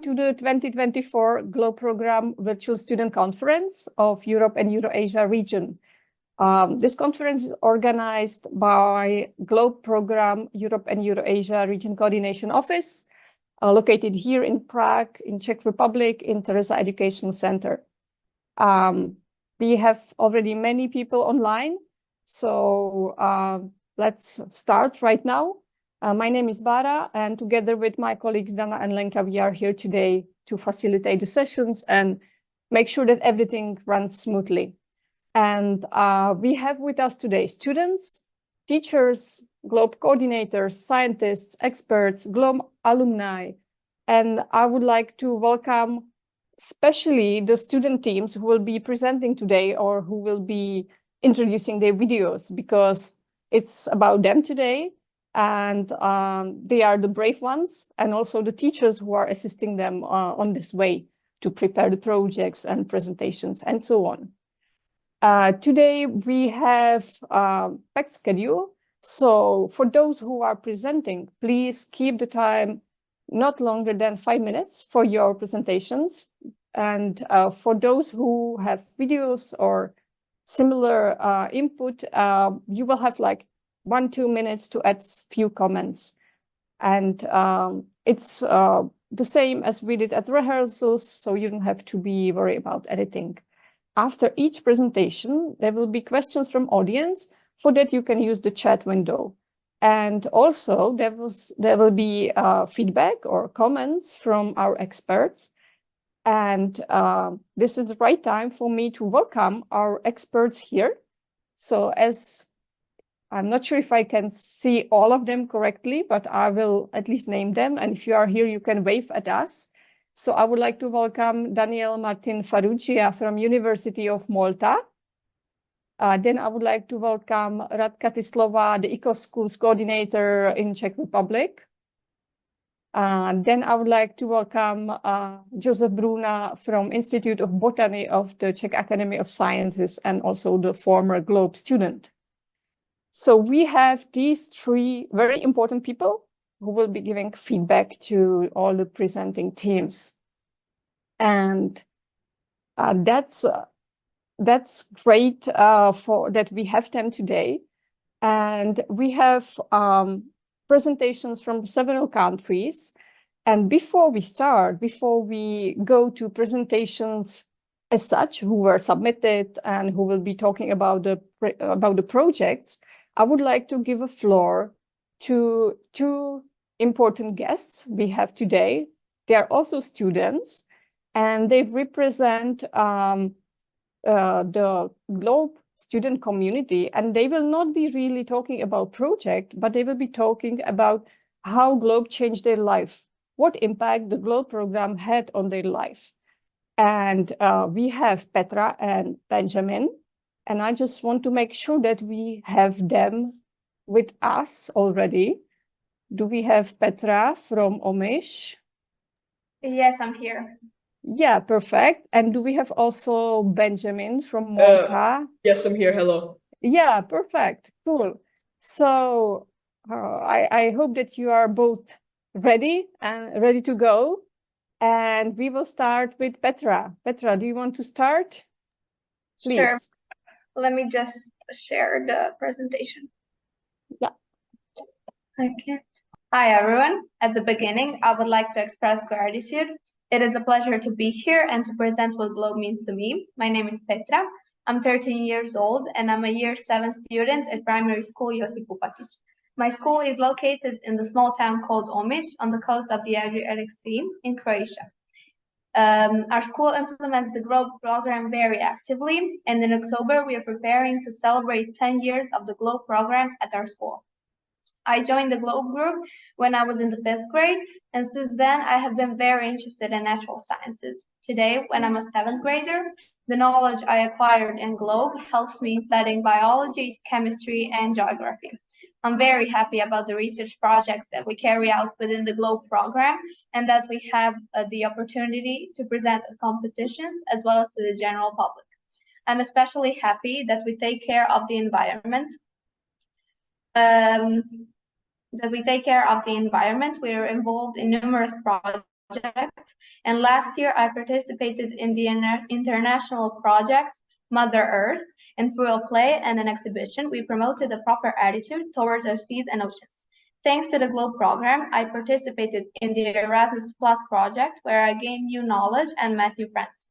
to the 2024 GLOBE Program Virtual Student Conference of Europe and Eurasia region. This conference is organized by GLOBE Program Europe and Eurasia Region Coordination Office, located here in Prague, in Czech Republic, in Teresa Educational Center. We have already many people online, so let's start right now. My name is Bara, and together with my colleagues Dana and Lenka, we are here today to facilitate the sessions and make sure that everything runs smoothly. And we have with us today students, teachers, GLOBE coordinators, scientists, experts, GLOBE alumni. And I would like to welcome especially the student teams who will be presenting today or who will be introducing their videos, because it's about them today. And they are the brave ones, and also the teachers who are assisting them on this way to prepare the projects and presentations and so on. Today we have a packed schedule, so for those who are presenting, please keep the time not longer than 5 minutes for your presentations. And for those who have videos or similar input, you will have like 1-2 minutes to add few comments. And it's the same as we did at rehearsals, so you don't have to be worried about editing. After each presentation, there will be questions from audience. For that, you can use the chat window. And also there will be feedback or comments from our experts. And this is the right time for me to welcome our experts here. So as I'm not sure if I can see all of them correctly, but I will at least name them. And if you are here, you can wave at us. So I would like to welcome Daniel Martin Farrugia from University of Malta. Then I would like to welcome Radka Tislova, the Eco Schools Coordinator in Czech Republic. Then I would like to welcome Josef Bruna from Institute of Botany of the Czech Academy of Sciences, and also the former GLOBE student. So we have these three very important people who will be giving feedback to all the presenting teams. And that's great for that we have them today. And we have presentations from several countries. And before we go to presentations as such, who were submitted and who will be talking about the projects, I would like to give a floor to two important guests we have today. They are also students, and they represent the GLOBE student community. And they will not be really talking about project, but they will be talking about how GLOBE changed their life, what impact the GLOBE program had on their life. And we have Petra and Benjamin. And I just want to make sure that we have them with us already. Do we have Petra from Omiš? Yes, I'm here. Yeah, perfect. And do we have also Benjamin from Malta? Yes, I'm here. Hello. Yeah, perfect. Cool. So I hope that you are both ready to go. And we will start with Petra. Petra, do you want to start? Please. Sure. Let me just share the presentation. Yeah. Okay. Hi, everyone. At the beginning, I would like to express gratitude. It is a pleasure to be here and to present what GLOBE means to me. My name is Petra. I'm 13 years old, and I'm a year 7 student at primary school Josip Pupačić. My school is located in the small town called Omiš on the coast of the Adriatic Sea in Croatia. Our school implements the GLOBE program very actively, and in October we are preparing to celebrate 10 years of the GLOBE program at our school. I joined the GLOBE group when I was in the 5th grade, and since then I have been very interested in natural sciences. Today, when I'm a 7th grader, the knowledge I acquired in GLOBE helps me in studying biology, chemistry, and geography. I'm very happy about the research projects that we carry out within the GLOBE program, and that we have the opportunity to present at competitions as well as to the general public. I'm especially happy that we take care of the environment. We are involved in numerous projects And last year I participated in the international project Mother Earth, and through a play and an exhibition, we promoted a proper attitude towards our seas and oceans. Thanks to the GLOBE program, I participated in the Erasmus Plus project, where I gained new knowledge and met new friends.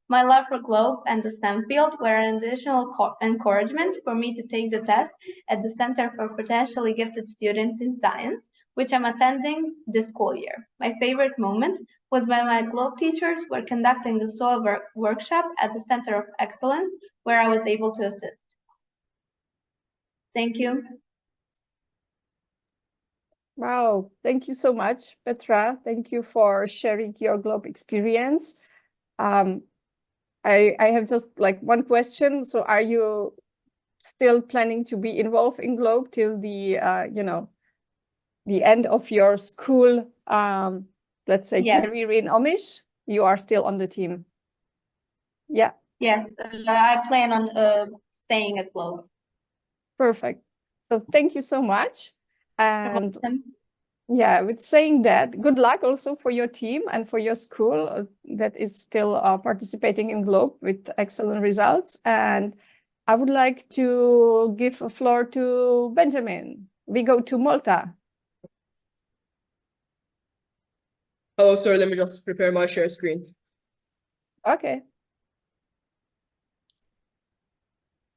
My love for GLOBE and the STEM field were an additional encouragement for me to take the test at the Center for Potentially Gifted Students in Science, which I'm attending this school year. My favorite moment was when my GLOBE teachers were conducting the soil workshop at the Center of Excellence, where I was able to assist. Thank you. Wow, thank you so much, Petra. Thank you for sharing your GLOBE experience. I have just like one question. So are you still planning to be involved in GLOBE till the, the end of your school, let's say, yes, career in Omiš? You are still on the team? Yeah. Yes, I plan on staying at GLOBE. Perfect. So thank you so much. And yeah, with saying that, good luck also for your team and for your school that is still participating in GLOBE with excellent results. And I would like to give a floor to Benjamin. We go to Malta. Hello, sir. Let me just prepare my share screen. Okay.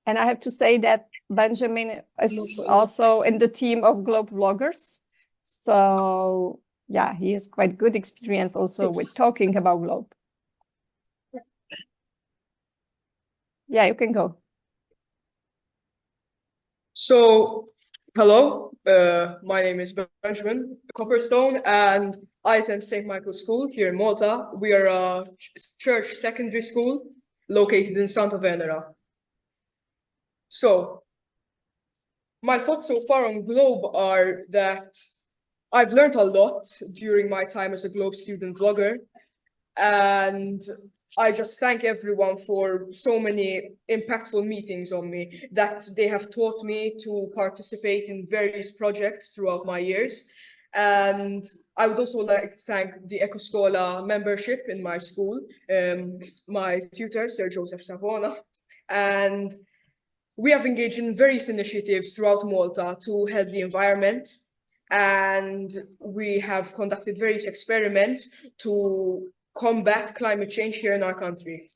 And I have to say that Benjamin is also in the team of GLOBE vloggers. So yeah, he has quite good experience also with talking about GLOBE. Yeah, you can go. So, hello, my name is Benjamin Copperstone, and I attend St. Michael's School here in Malta. We are a church secondary school located in Santa Venera. So, my thoughts so far on GLOBE are that I've learned a lot during my time as a GLOBE student vlogger, and I just thank everyone for so many impactful meetings on me, that they have taught me to participate in various projects throughout my years. And I would also like to thank the Ecoscola membership in my school, my tutor, Sir Josip Savona, and we have engaged in various initiatives throughout Malta to help the environment, and we have conducted various experiments to combat climate change here in our country.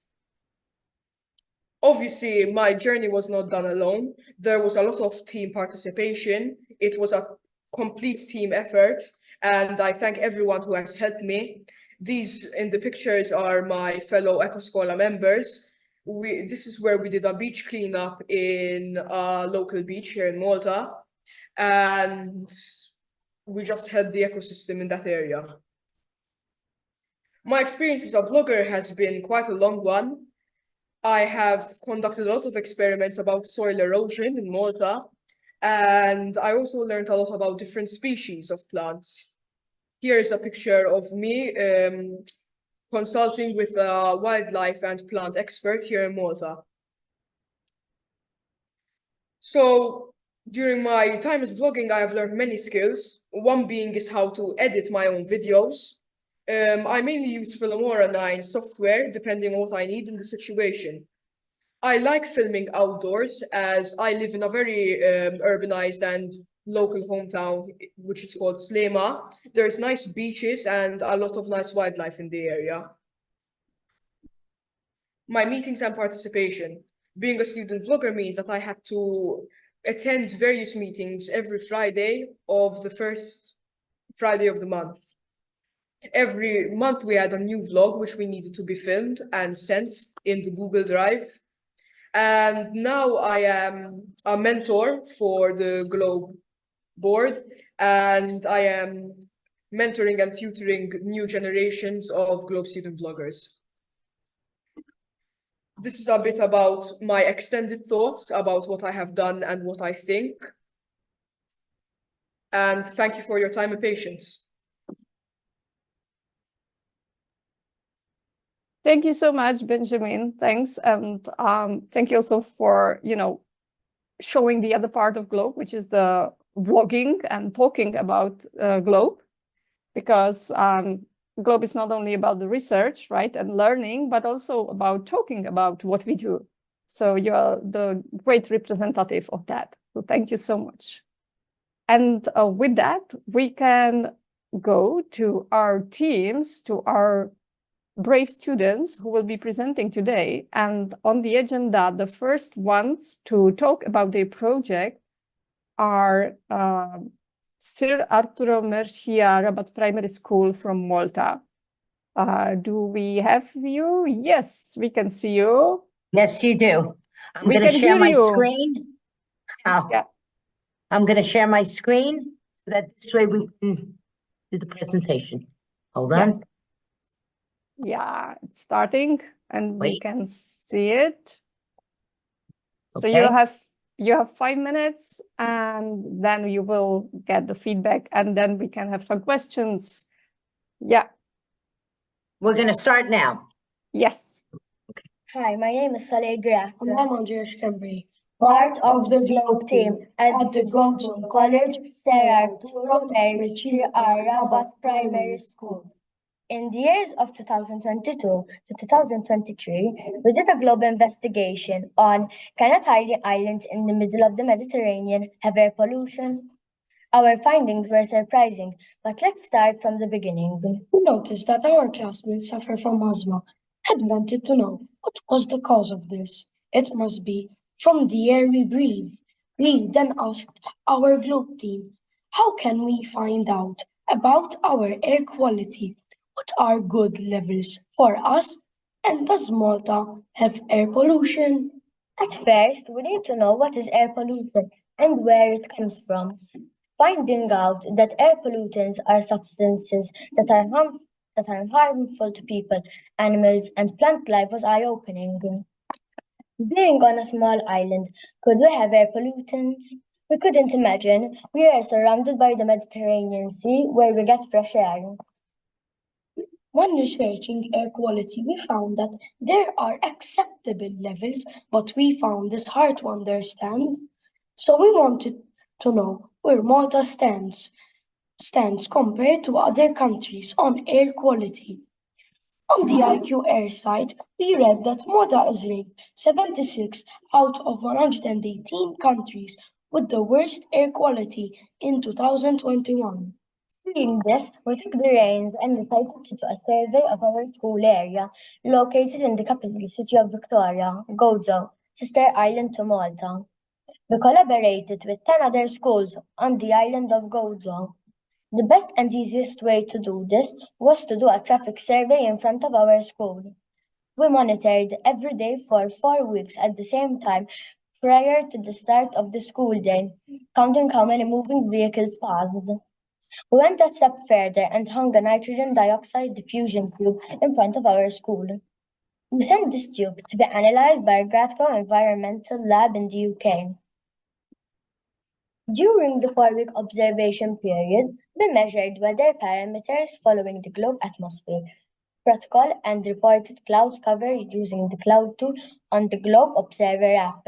Obviously, my journey was not done alone. There was a lot of team participation. It was a complete team effort, and I thank everyone who has helped me. These in the pictures are my fellow Ecoscola members. This is where we did a beach cleanup in a local beach here in Malta, and we just helped the ecosystem in that area. My experience as a vlogger has been quite a long one. I have conducted a lot of experiments about soil erosion in Malta, and I also learned a lot about different species of plants. Here is a picture of me consulting with a wildlife and plant expert here in Malta. So during my time as vlogging, I have learned many skills. One being is how to edit my own videos. I mainly use Filmora 9 software, depending on what I need in the situation. I like filming outdoors, as I live in a very urbanized and local hometown, which is called Slema. There's nice beaches and a lot of nice wildlife in the area. My meetings and participation. Being a student vlogger means that I had to attend various meetings every Friday of the first Friday of the month. Every month we had a new vlog which we needed to be filmed and sent in the Google Drive. And now I am a mentor for the GLOBE board, and I am mentoring and tutoring new generations of GLOBE student vloggers. This is a bit about my extended thoughts about what I have done and what I think. And thank you for your time and patience. Thank you so much, Benjamin. Thanks. And thank you also for, showing the other part of GLOBE, which is the vlogging and talking about GLOBE, because Globe is not only about the research, right, and learning, but also about talking about what we do. So you're the great representative of that. So thank you so much. And with that, we can go to our teams, to our brave students who will be presenting today. And on the agenda, the first ones to talk about their project are Sir Arturo Mercieca, Rabat Primary School from Malta. Do we have you? Yes, we can see you. Yes, you do. I'm We going to can share hear my you. screen. Oh, Yeah. I'm going to share my screen so that this way we can do the presentation. Hold Yeah. on. Yeah, it's starting and we Wait. can see it. So Okay. you have 5 minutes and then you will get the feedback and then we can have some questions. Yeah. We're going to start now. Yes. Hi, my name is Saleh Graf. And I'm Andreas Cambry, Part of the Globe team at the Gwann College, Sir Arturo Mercieca Rabat Primary School. In the years of 2022 to 2023, we did a Globe investigation on can a tiny island in the middle of the Mediterranean have air pollution? Our findings were surprising, but let's start from the beginning. We noticed that our classmates suffer from asthma and wanted to know what was the cause of this. It must be from the air we breathe. We then asked our Globe team, how can we find out about our air quality? What are good levels for us? And does Malta have air pollution? At first, we need to know what is air pollution and where it comes from. Finding out that air pollutants are substances that are harmful to people, animals, and plant life was eye-opening. Being on a small island, could we have air pollutants? We couldn't imagine. We are surrounded by the Mediterranean Sea, where we get fresh air. When researching air quality, we found that there are acceptable levels, but we found this hard to understand. So we wanted to know where Malta stands compared to other countries on air quality. On the IQ Air site, we read that Malta is ranked 76 out of 118 countries with the worst air quality in 2021. Seeing this, we took the reins and decided to do a survey of our school area, located in the capital city of Victoria, Gozo, sister island to Malta. We collaborated with 10 other schools on the island of Gozo. The best and easiest way to do this was to do a traffic survey in front of our school. We monitored every day for 4 weeks at the same time prior to the start of the school day, counting how many moving vehicles passed. We went a step further and hung a nitrogen dioxide diffusion tube in front of our school. We sent this tube to be analyzed by a Gratco environmental lab in the UK. During the 4-week observation period, we measured weather parameters following the Globe atmosphere protocol and reported cloud cover using the cloud tool on the Globe Observer app.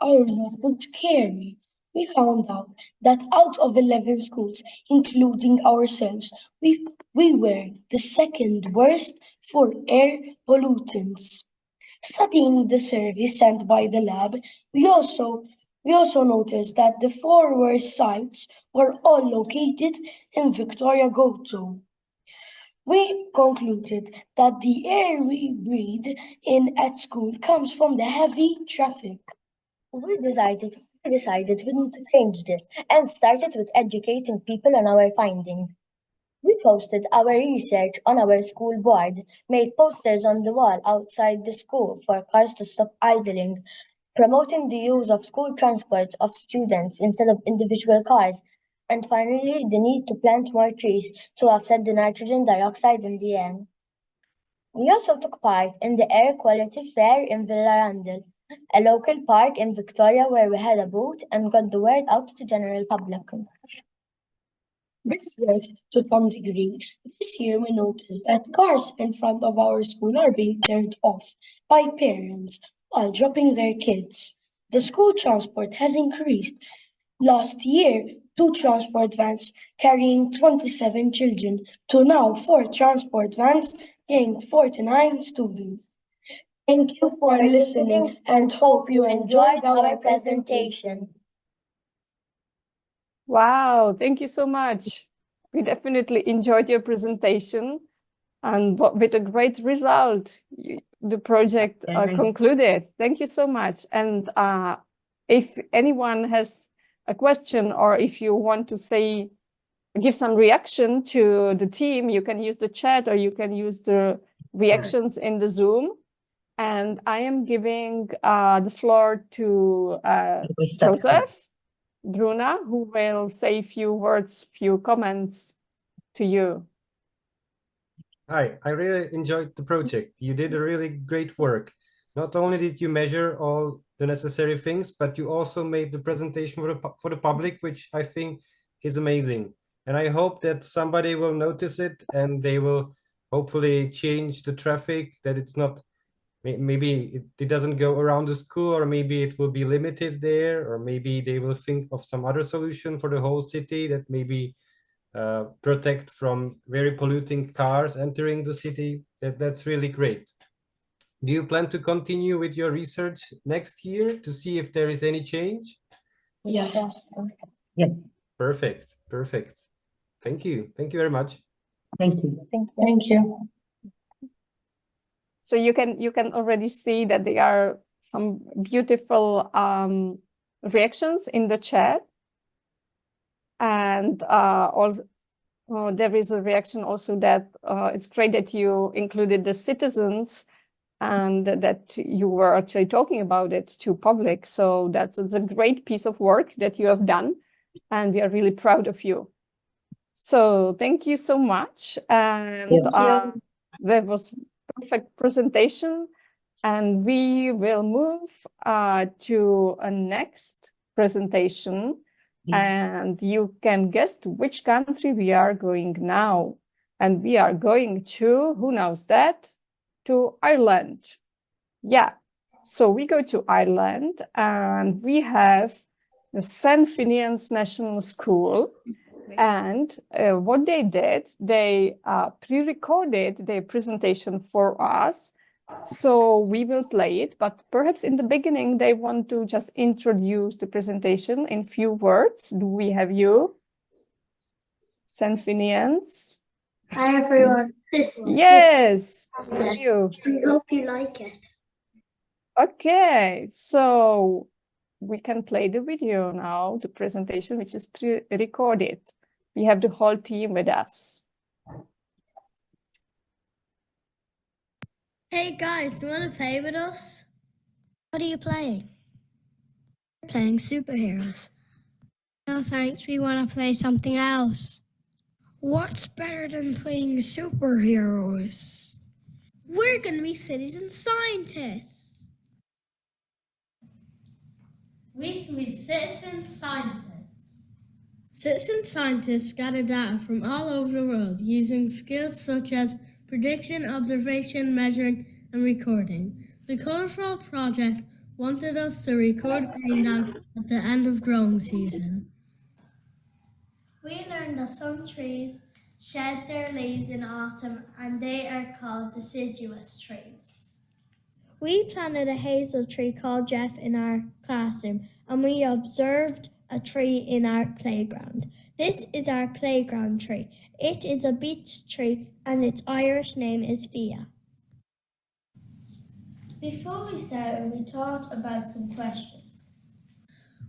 Our lab was scary. We found out that out of 11 schools, including ourselves, we were the second worst for air pollutants. Studying the survey sent by the lab, we also noticed that the 4 worst sites were all located in Victoria Gozo. We concluded that the air we breathe in at school comes from the heavy traffic. We decided we need to change this and started with educating people on our findings. We posted our research on our school board, made posters on the wall outside the school for cars to stop idling, promoting the use of school transport of students instead of individual cars, and finally the need to plant more trees to offset the nitrogen dioxide in the air. We also took part in the Air Quality Fair in Villarandel, a local park in Victoria where we had a booth and got the word out to the general public. This worked to some degree. This year we noticed that cars in front of our school are being turned off by parents while dropping their kids. The school transport has increased. Last year, 2 transport vans carrying 27 children to now 4 transport vans carrying 49 students. Thank you for listening and hope you enjoyed our presentation. Wow, thank you so much. We definitely enjoyed your presentation, and with a great result, the project concluded. Thank you so much. And if anyone has a question, or if you want to give some reaction to the team, you can use the chat, or you can use the reactions in the Zoom. And I am giving the floor to Joseph Bruna, who will say a few words, few comments to you. Hi, I really enjoyed the project. You did a really great work. Not only did you measure all the necessary things, but you also made the presentation for the public, which I think is amazing. And I hope that somebody will notice it and they will hopefully change the traffic, that it's not, maybe it doesn't go around the school, or maybe it will be limited there, or maybe they will think of some other solution for the whole city that maybe protect from very polluting cars entering the city. That's really great. Do you plan to continue with your research next year to see if there is any change? Yes. Yeah, Perfect, perfect. Thank you. Thank you very much. thank you. Thank you. So you can already see that there are some beautiful reactions in the chat. And also there is a reaction also that it's great that you included the citizens and that you were actually talking about it to public. So it's a great piece of work that you have done, and we are really proud of you. So thank you so much. And that was perfect presentation. And we will move to a next presentation. And you can guess to which country we are going now. And we are going to, who knows that? To Ireland. Yeah. So we go to Ireland, and we have the St. Finian's National School. And what they did, they pre-recorded their presentation for us. So we will play it, but perhaps in the beginning, they want to just introduce the presentation in few words. Do we have you? St. Finian's? Hi everyone. Yes, thank you. We hope you like it. Okay, so we can play the video now, the presentation, which is pre-recorded. We have the whole team with us. Hey guys, do you want to play with us? What are you playing? We're playing superheroes. No thanks, we want to play something else. What's better than playing superheroes? We're going to be citizen scientists. We can be citizen scientists. Citizen scientists gather data from all over the world using skills such as prediction, observation, measuring, and recording. The Colourful Project wanted us to record grain down at the end of growing season. We learned that some trees shed their leaves in autumn, and they are called deciduous trees. We planted a hazel tree called Jeff in our classroom, and we observed a tree in our playground. This is our playground tree. It is a beech tree, and its Irish name is Fia. Before we started, we thought about some questions.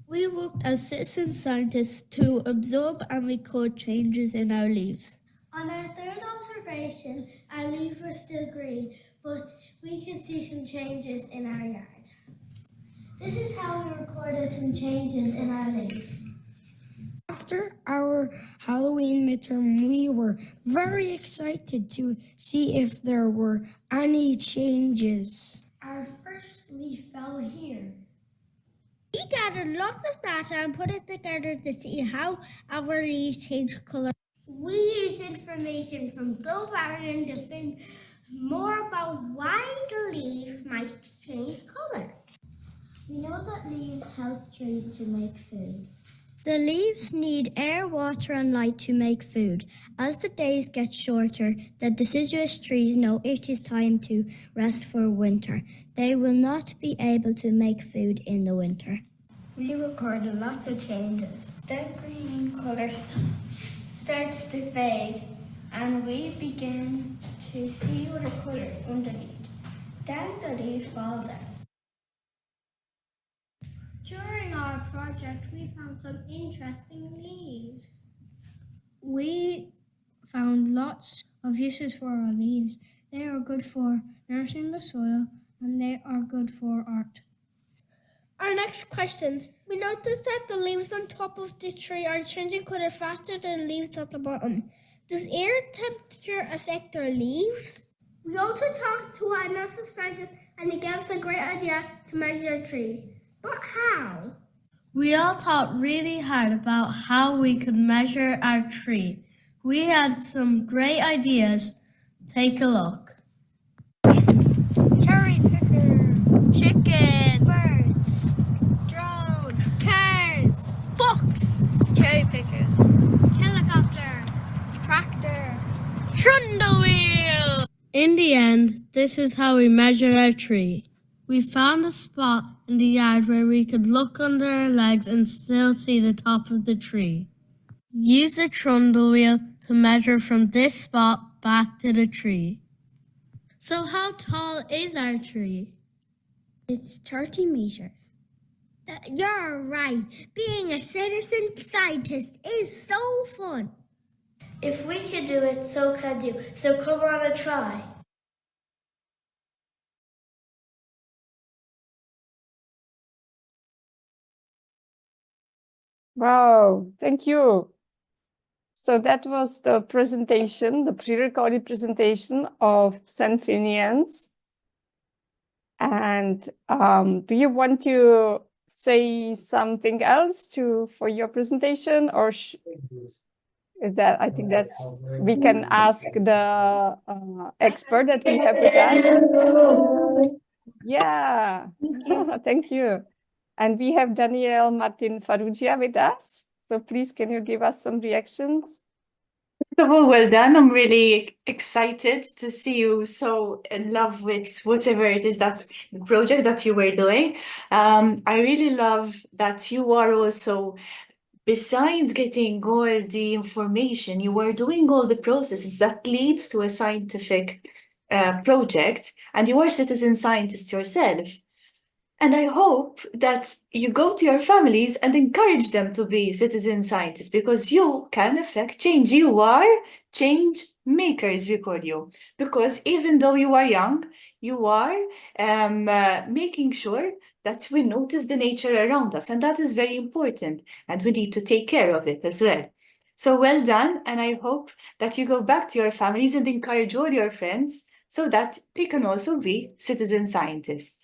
We worked as citizen scientists to absorb and record changes in our leaves. On our third observation, our leaves were still green, but we could see some changes in our yard. This is how we recorded some changes in our leaves. After our Halloween midterm, we were very excited to see if there were any changes. Our first leaf fell here. We gathered lots of data and put it together to see how our leaves change colour. We used information from Globe Ireland to think more about why the leaves might change colour. We know that leaves help trees to make food. The leaves need air, water, and light to make food. As the days get shorter, the deciduous trees know it is time to rest for winter. They will not be able to make food in the winter. We recorded lots of changes. The green colour starts to fade, and we begin to see other colours underneath. Then the leaves fall down. During our project, we found some interesting leaves. We found lots of uses for our leaves. They are good for nourishing the soil, and they are good for art. Our next questions. We noticed that the leaves on top of the tree are changing color faster than leaves at the bottom. Does air temperature affect our leaves? We also talked to a NASA scientist, and he gave us a great idea to measure a tree. But how? We all thought really hard about how we could measure our tree. We had some great ideas. Take a look. Cherry picker, chicken, birds, drone, cars, fox, cherry picker, helicopter, tractor, trundle wheel. In the end, this is how we measured our tree. We found a spot in the yard where we could look under our legs and still see the top of the tree. Use the trundle wheel to measure from this spot back to the tree. So how tall is our tree? It's 30 meters. You're right. Being a citizen scientist is so fun. If we can do it, so can you. So come on and try. Wow, thank you. So that was the presentation, the pre-recorded presentation of St. Finian's. And do you want to say something else for your presentation, or that I think we can ask the expert that we have with us. Yeah, thank you. And we have Daniel Martin Farrugia with us. So please, can you give us some reactions? First of all, well done. I'm really excited to see you so in love with whatever it is that's the project that you were doing. I really love that you are also, besides getting all the information, you are doing all the processes that leads to a scientific project, and you are a citizen scientist yourself. And I hope that you go to your families and encourage them to be citizen scientists, because you can affect change. You are change makers, we call you, because even though you are young, you are making sure that we notice the nature around us, and that is very important, and we need to take care of it as well. So well done, and I hope that you go back to your families and encourage all your friends so that they can also be citizen scientists.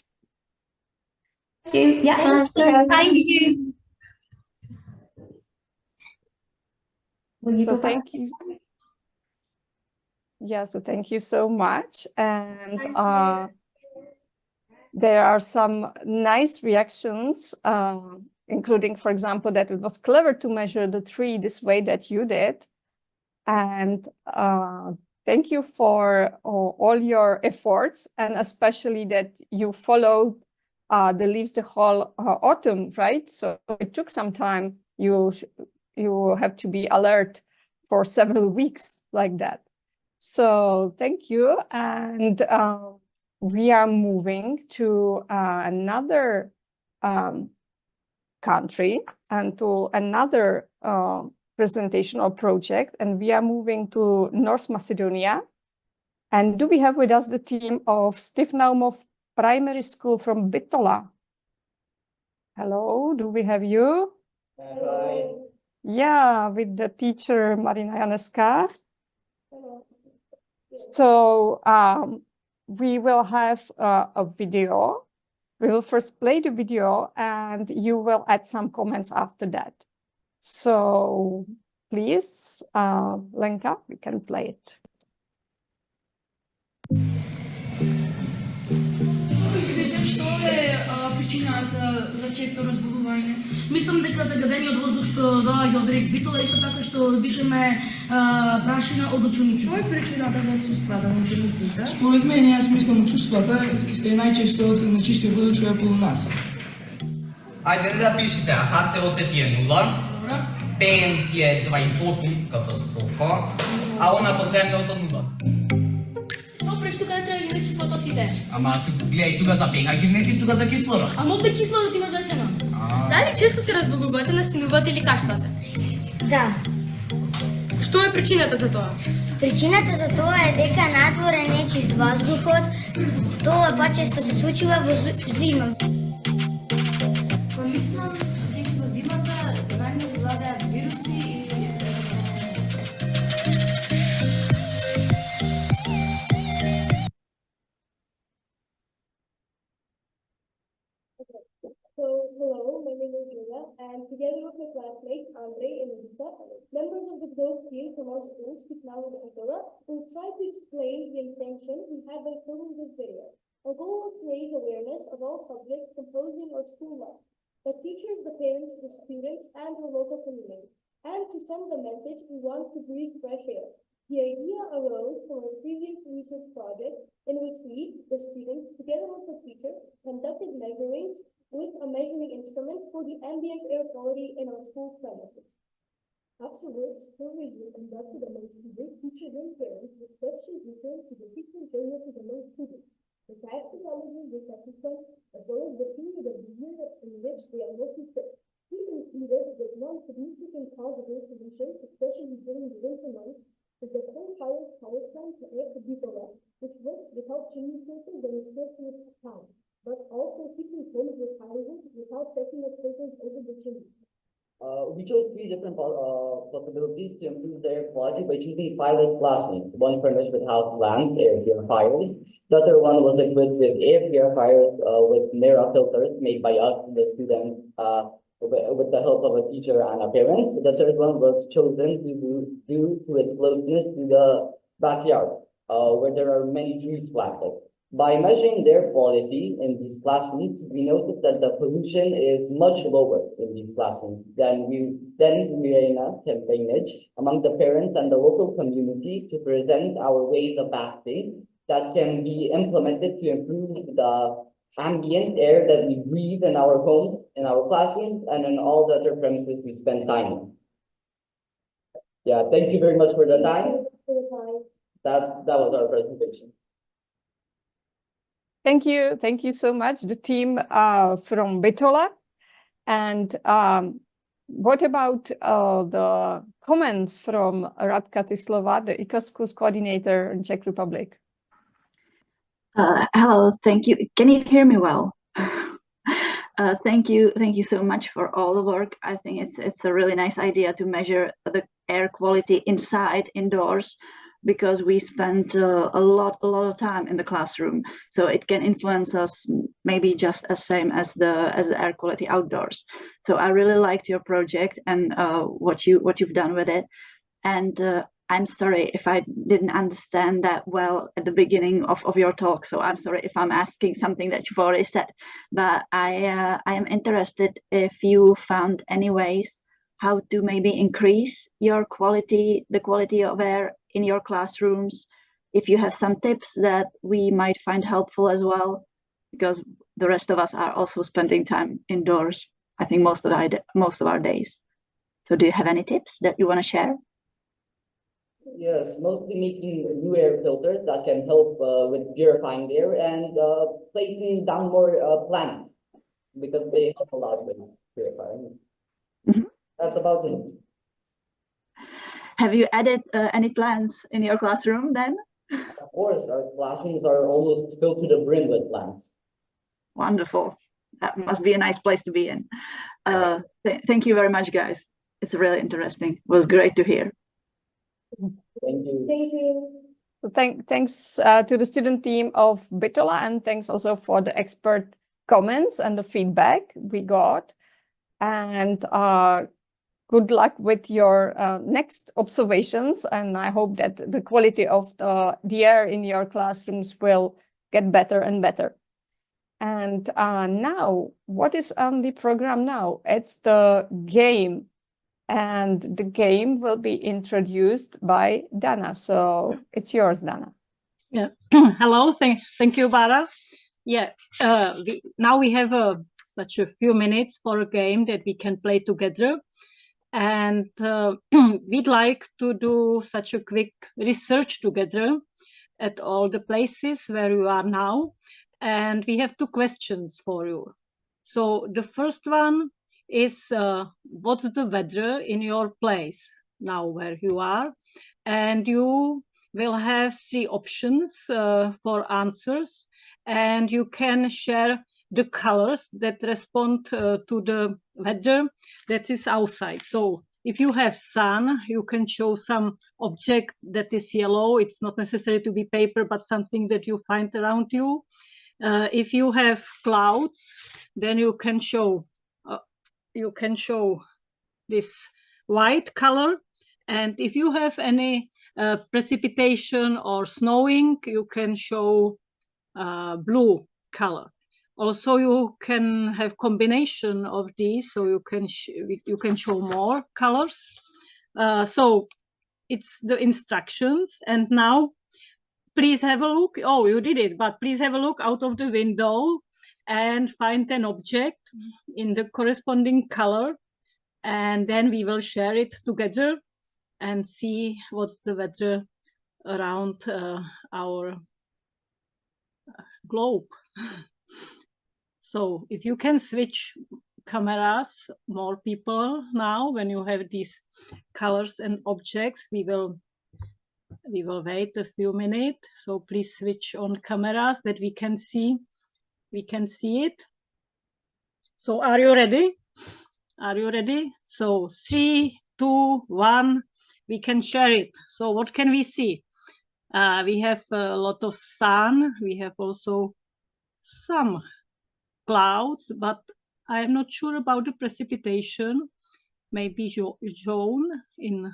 Thank you. Yeah, thank you. So thank you. Yeah, so thank you so much. And there are some nice reactions, including, for example, that it was clever to measure the tree this way that you did. And thank you for all your efforts, and especially that you followed the leaves the whole autumn, right? So it took some time. You have to be alert for several weeks like that. So thank you. And we are moving to another country and to another presentation or project. And we are moving to North Macedonia. And do we have with us the team of Stiv Naumov Primary School from Bitola? Hello, do we have you? Hi. Yeah, with the teacher Marina Janeska. So we will have a video. We will first play the video, and you will add some comments after that. So please, Lenka, you can play it. Izvidite što je причината за често разболување? Мислам дека загадениот воздух што доаѓа од рек Битола исто така што дишаме прашина од учениците. Која е причината за отсуствата на учениците? Според мен, јас мислам отсуствата е најчесто од нечистиот воздух што е околу нас. Ајде да пишете, HCOC ти е 0, ПН ти е 28, катастрофа, а она последното 0. Преш тука не треба да ги внесиш потоците. Ама гледај, тука за пеха ги внеси, тука за кислород. А овде кислород има внесено. Дали често се разболувате, настинувате или кашлате? Да. Што е причината за тоа? Причината за тоа е дека надвор е нечист воздухот, тоа почесто се случува во зима. Па мислам дека во зимата најмногу владеат вируси и Hello, my name is Julia, and together with my classmates Andre and Rugvica, members of the growth team from our school, Stiv Naumov Primary, will try to explain the intention we had by filming this video. Our goal was to raise awareness of all subjects composing our school life, the teachers, the parents, the students, and the local community. And to send the message, we want to breathe fresh air. The idea arose from a previous research project in which we, the students, together with the teacher, conducted measurings with a measuring instrument for the ambient air quality in our school premises. Afterwards, survey was conducted among students, teachers, and parents with questions referring to the different illnesses among students, the types of allergies they suffer from, as well as the period of the year in which they are most sick. We concluded that one significant cause of air pollution, especially during the winter months, is the coal-fired power plant at Bitola, which works without chimney filters and is close to its town, but also keeping homes with houses without taking the filters over the chimney. We chose 3 different possibilities to improve the air quality by choosing pilot classrooms. One furnished with house lamps, air purifiers. The other one was equipped with air purifiers with Venera filters made by us, the students, with the help of a teacher and a parent. The third one was chosen due to its closeness to the backyard, where there are many trees planted. By measuring their quality in these classrooms, we noticed that the pollution is much lower in these classrooms than we ran a campaignage among the parents and the local community to present our ways of acting that can be implemented to improve the ambient air that we breathe in our homes, in our classrooms, and in all the other premises we spend time in. Yeah, thank you very much for the time. That was our presentation. Thank you so much, the team from Bitola. And what about the comments from Radka Tislova, the EcoSchools coordinator in Czech Republic? Hello, thank you. Can you hear me well? Thank you so much for all the work. I think it's a really nice idea to measure the air quality indoors, because we spend a lot of time in the classroom, so it can influence us maybe just as same as the air quality outdoors. So I really liked your project and what you've done with it. And I'm sorry if I didn't understand that well at the beginning of your talk. So I'm sorry if I'm asking something that you've already said. But I am interested if you found any ways how to maybe increase your the quality of air in your classrooms, if you have some tips that we might find helpful as well, because the rest of us are also spending time indoors, I think most of our days. So do you have any tips that you want to share? Yes, mostly making new air filters that can help with purifying the air, and placing down more plants, because they help a lot with purifying. Mm-hmm. That's about it. Have you added any plants in your classroom then? Of course, our classrooms are almost filled to the brim with plants. Wonderful. That must be a nice place to be in. Thank you very much, guys. It's really interesting. It was great to hear. Thank you. Thank you. So thanks to the student team of Bitola, and thanks also for the expert comments and the feedback we got. And good luck with your next observations, and I hope that the quality of the air in your classrooms will get better and better. And now, what is on the program now? It's the game. And the game will be introduced by Dana. So it's yours, Dana. Yeah. Hello. Thank you, Bara. Yeah. Now we have such a few minutes for a game that we can play together. And we'd like to do such a quick research together at all the places where you are now. And we have two questions for you. So the first one is, what's the weather in your place now where you are? And you will have 3 options for answers. And you can share the colors that respond to the weather that is outside. So if you have sun, you can show some object that is yellow. It's not necessary to be paper, but something that you find around you. If you have clouds, then you can show this white color. And if you have any precipitation or snowing, you can show blue color. Also, you can have combination of these, so you can show more colors. So it's the instructions. And now, please have a look. Oh, you did it, but please have a look out of the window and find an object in the corresponding color. And then we will share it together and see what's the weather around our globe. So if you can switch cameras, more people now, when you have these colors and objects, we will wait a few minutes. So please switch on cameras that we can see it. So are you ready? Are you ready? So 3, 2, 1, we can share it. So what can we see? We have a lot of sun. We have also some clouds, but I am not sure about the precipitation. Maybe Joan in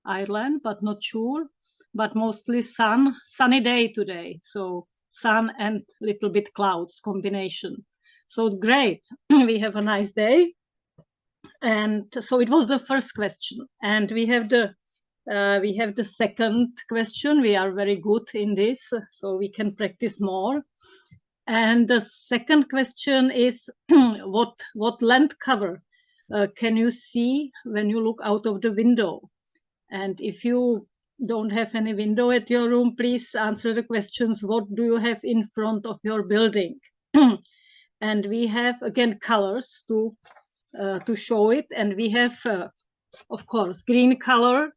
Ireland, but not sure. But mostly sunny day today. So sun and little bit clouds combination. So great, we have a nice day. And so it was the first question. And we have the second question. We are very good in this, so we can practice more. And the second question is, what land cover can you see when you look out of the window? And if you don't have any window at your room, please answer the questions. What do you have in front of your building? And we have, again, colors to show it. And we have, of course, green color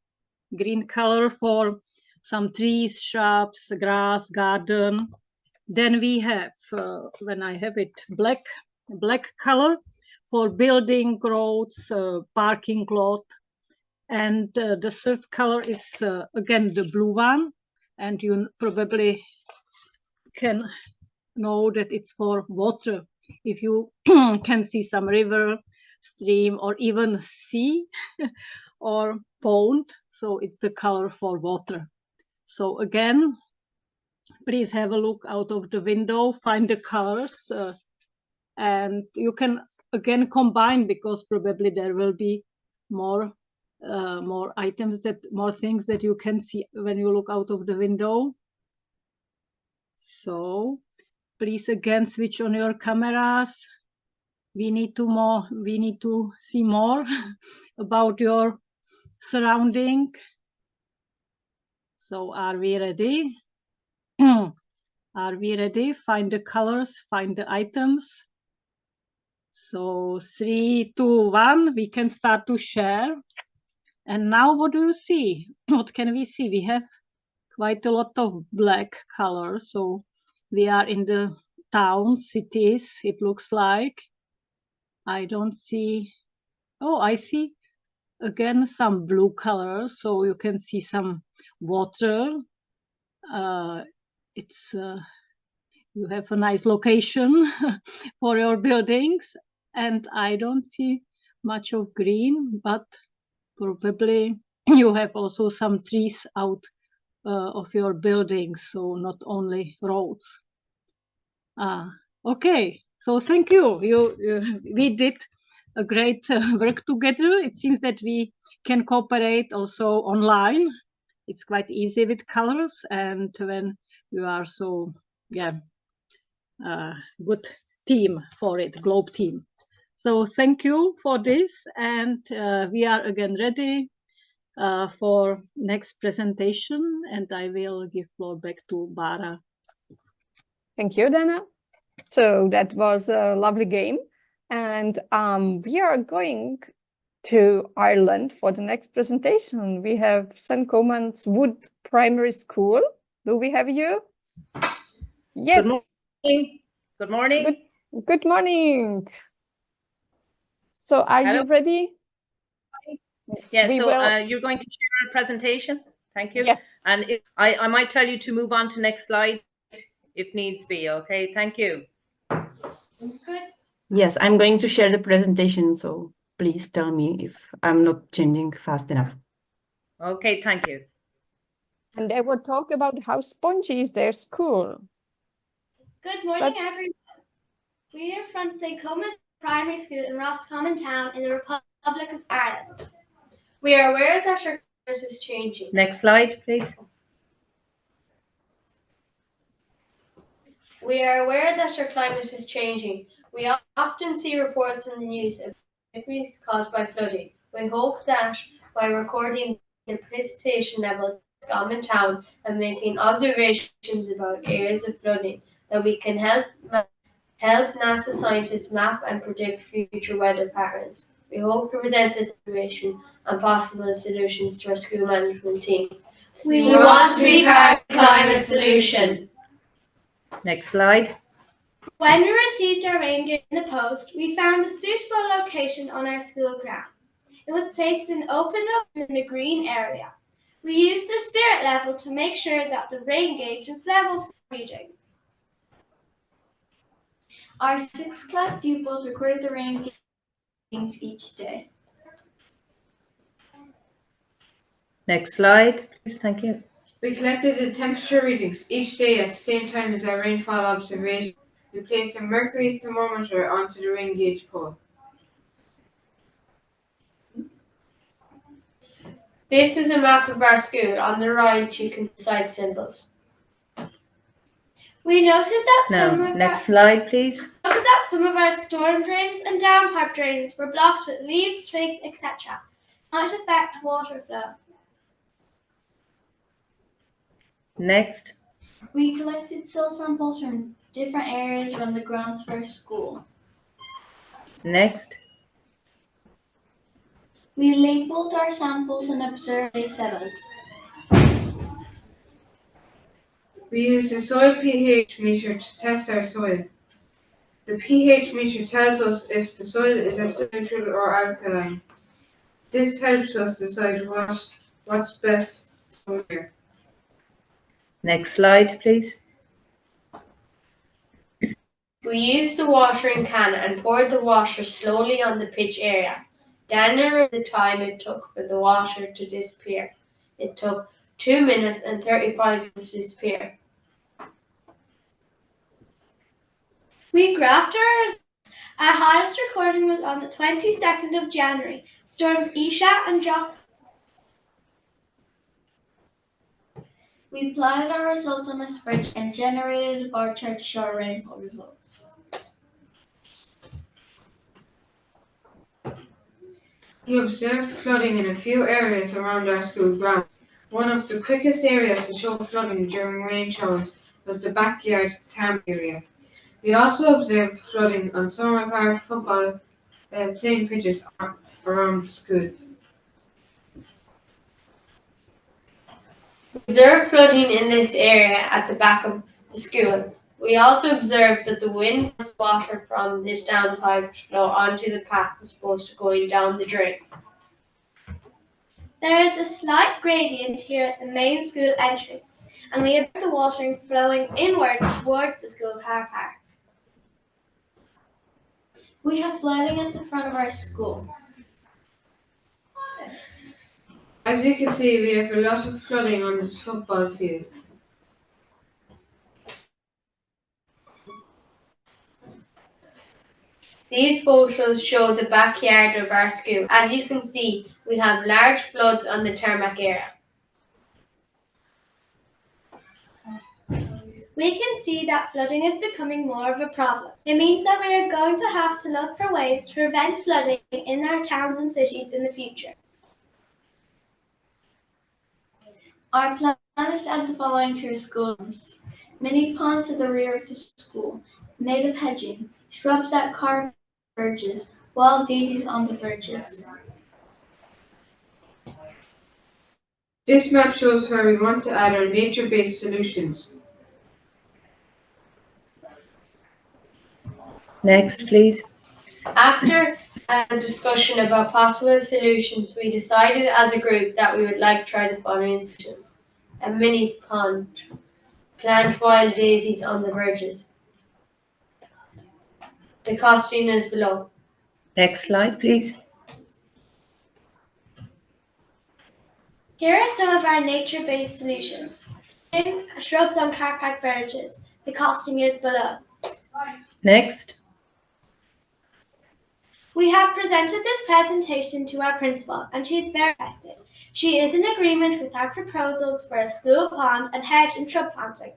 for some trees, shrubs, grass, garden. Then we have, when I have it, black color for building, roads, parking lot. And the third color is, again, the blue one. And you probably can know that it's for water. If you can see some river, stream, or even sea or pond, so it's the color for water. So again, please have a look out of the window, find the colors, and you can again combine, because probably there will be more items, more things that you can see when you look out of the window. So please again switch on your cameras. We need to see more about your surrounding. So are we ready? Are we ready? Find the colors, find the items. So 3, 2, 1, we can start to share. And now what do you see? What can we see? We have quite a lot of black color. So we are in the towns, cities, it looks like. I don't see, oh, I see again some blue color. So you can see some water. You have a nice location for your buildings. And I don't see much of green, but probably you have also some trees out of your buildings, so not only roads. Okay, so thank you. We did a great work together. It seems that we can cooperate also online. It's quite easy with colors, and when you are so good team for it, globe team. So thank you for this, and we are again ready for next presentation, and I will give floor back to Bara. Thank you, Dana. So that was a lovely game, and we are going to Ireland for the next presentation. We have St. Comán's Wood Primary School. Do we have you? Yes. Good morning. Good morning. Good morning. So are you ready? Yes, you're going to share a presentation. Thank you. Yes. And I might tell you to move on to next slide if needs be. Okay, thank you. Good. Yes, I'm going to share the presentation, so please tell me if I'm not changing fast enough. Okay, thank you. And they will talk about how spongy is their school. Good morning, everyone. We are from St. Comán Primary School in Roscommon Town in the Republic of Ireland. We are aware that our climate is changing. Next slide, please. We are aware that our climate is changing. We often see reports in the news of calamities caused by flooding. We hope that by recording the precipitation levels in Roscommon Town and making observations about areas of flooding, that we can help NASA scientists map and predict future weather patterns. We hope to present this information and possible solutions to our school management team. We want to be part of the climate solution. Next slide. When we received our rain gauge in the post, we found a suitable location on our school grounds. It was placed in open in the green area. We used the spirit level to make sure that the rain gauge was level for readings. Our 6th class pupils recorded the rain readings each day. Next slide, please. Thank you. We collected the temperature readings each day at the same time as our rainfall observation. We placed a mercury thermometer onto the rain gauge pole. This is a map of our school. On the right, you can cite symbols. We noted that next slide, please. Some of our storm drains and downpipe drains were blocked with leaves, twigs, etc. Might affect water flow. Next. We collected soil samples from different areas around the grounds for our school. Next. We labeled our samples and observed they settled. We used a soil pH meter to test our soil. The pH meter tells us if the soil is acidic, neutral or alkaline. This helps us decide what's best to here. Next slide, please. We used the watering can and poured the water slowly on the pitch area. Down the time it took for the water to disappear. It took 2 minutes and 35 seconds to disappear. We graphed our hottest recording was on the 22nd of January. Storms Isha and Josip. We plotted our results on a spreadsheet and generated a bar chart to show our rainfall results. We observed flooding in a few areas around our school grounds. One of the quickest areas to show flooding during rain showers was the backyard tarmac area. We also observed flooding on some of our football playing pitches around the school. We observed flooding in this area at the back of the school. We also observed that the wind forced water from this downpipe to flow onto the path as opposed to going down the drain. There is a slight gradient here at the main school entrance, and we observe the water flowing inward towards the school car park. We have flooding at the front of our school. As you can see, we have a lot of flooding on this football field. These photos show the backyard of our school. As you can see, we have large floods on the tarmac area. We can see that flooding is becoming more of a problem. It means that we are going to have to look for ways to prevent flooding in our towns and cities in the future. Our plan is to add the following to our schools: mini pond to the rear of the school, native hedging, shrubs that carve verges, wild daisies on the verges. This map shows where we want to add our nature-based solutions. Next, please. After a discussion about possible solutions, we decided as a group that we would like to try the following solutions. A mini pond, plant wild daisies on the verges. The costing is below. Next slide, please. Here are some of our nature-based solutions. Shrubs on car park verges. The costing is below. Next. We have presented this presentation to our principal, and she is very interested. She is in agreement with our proposals for a school pond and hedge and shrub planting.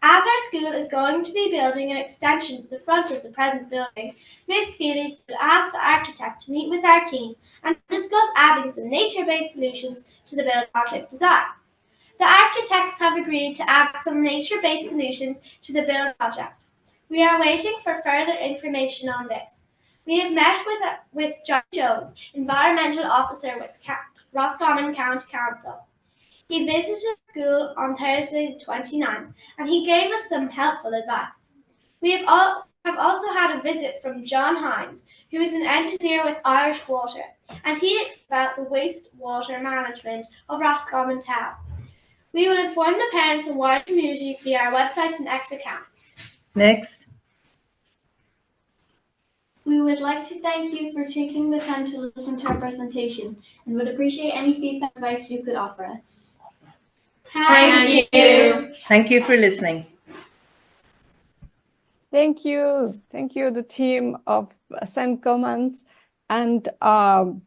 As our school is going to be building an extension to the front of the present building, Ms. Felix will ask the architect to meet with our team and discuss adding some nature-based solutions to the build project design. The architects have agreed to add some nature-based solutions to the build project. We are waiting for further information on this. We have met with John Jones, Environmental Officer with Roscommon County Council. He visited school on Thursday the 29th, and he gave us some helpful advice. We have also had a visit from John Hines, who is an engineer with Irish Water, and he explained about the wastewater management of Roscommon Town. We will inform the parents and wider community via our websites and X accounts. Next. We would like to thank you for taking the time to listen to our presentation and would appreciate any feedback and advice you could offer us. Thank you. Thank you for listening. Thank you. Thank you, the team of Send Comments. And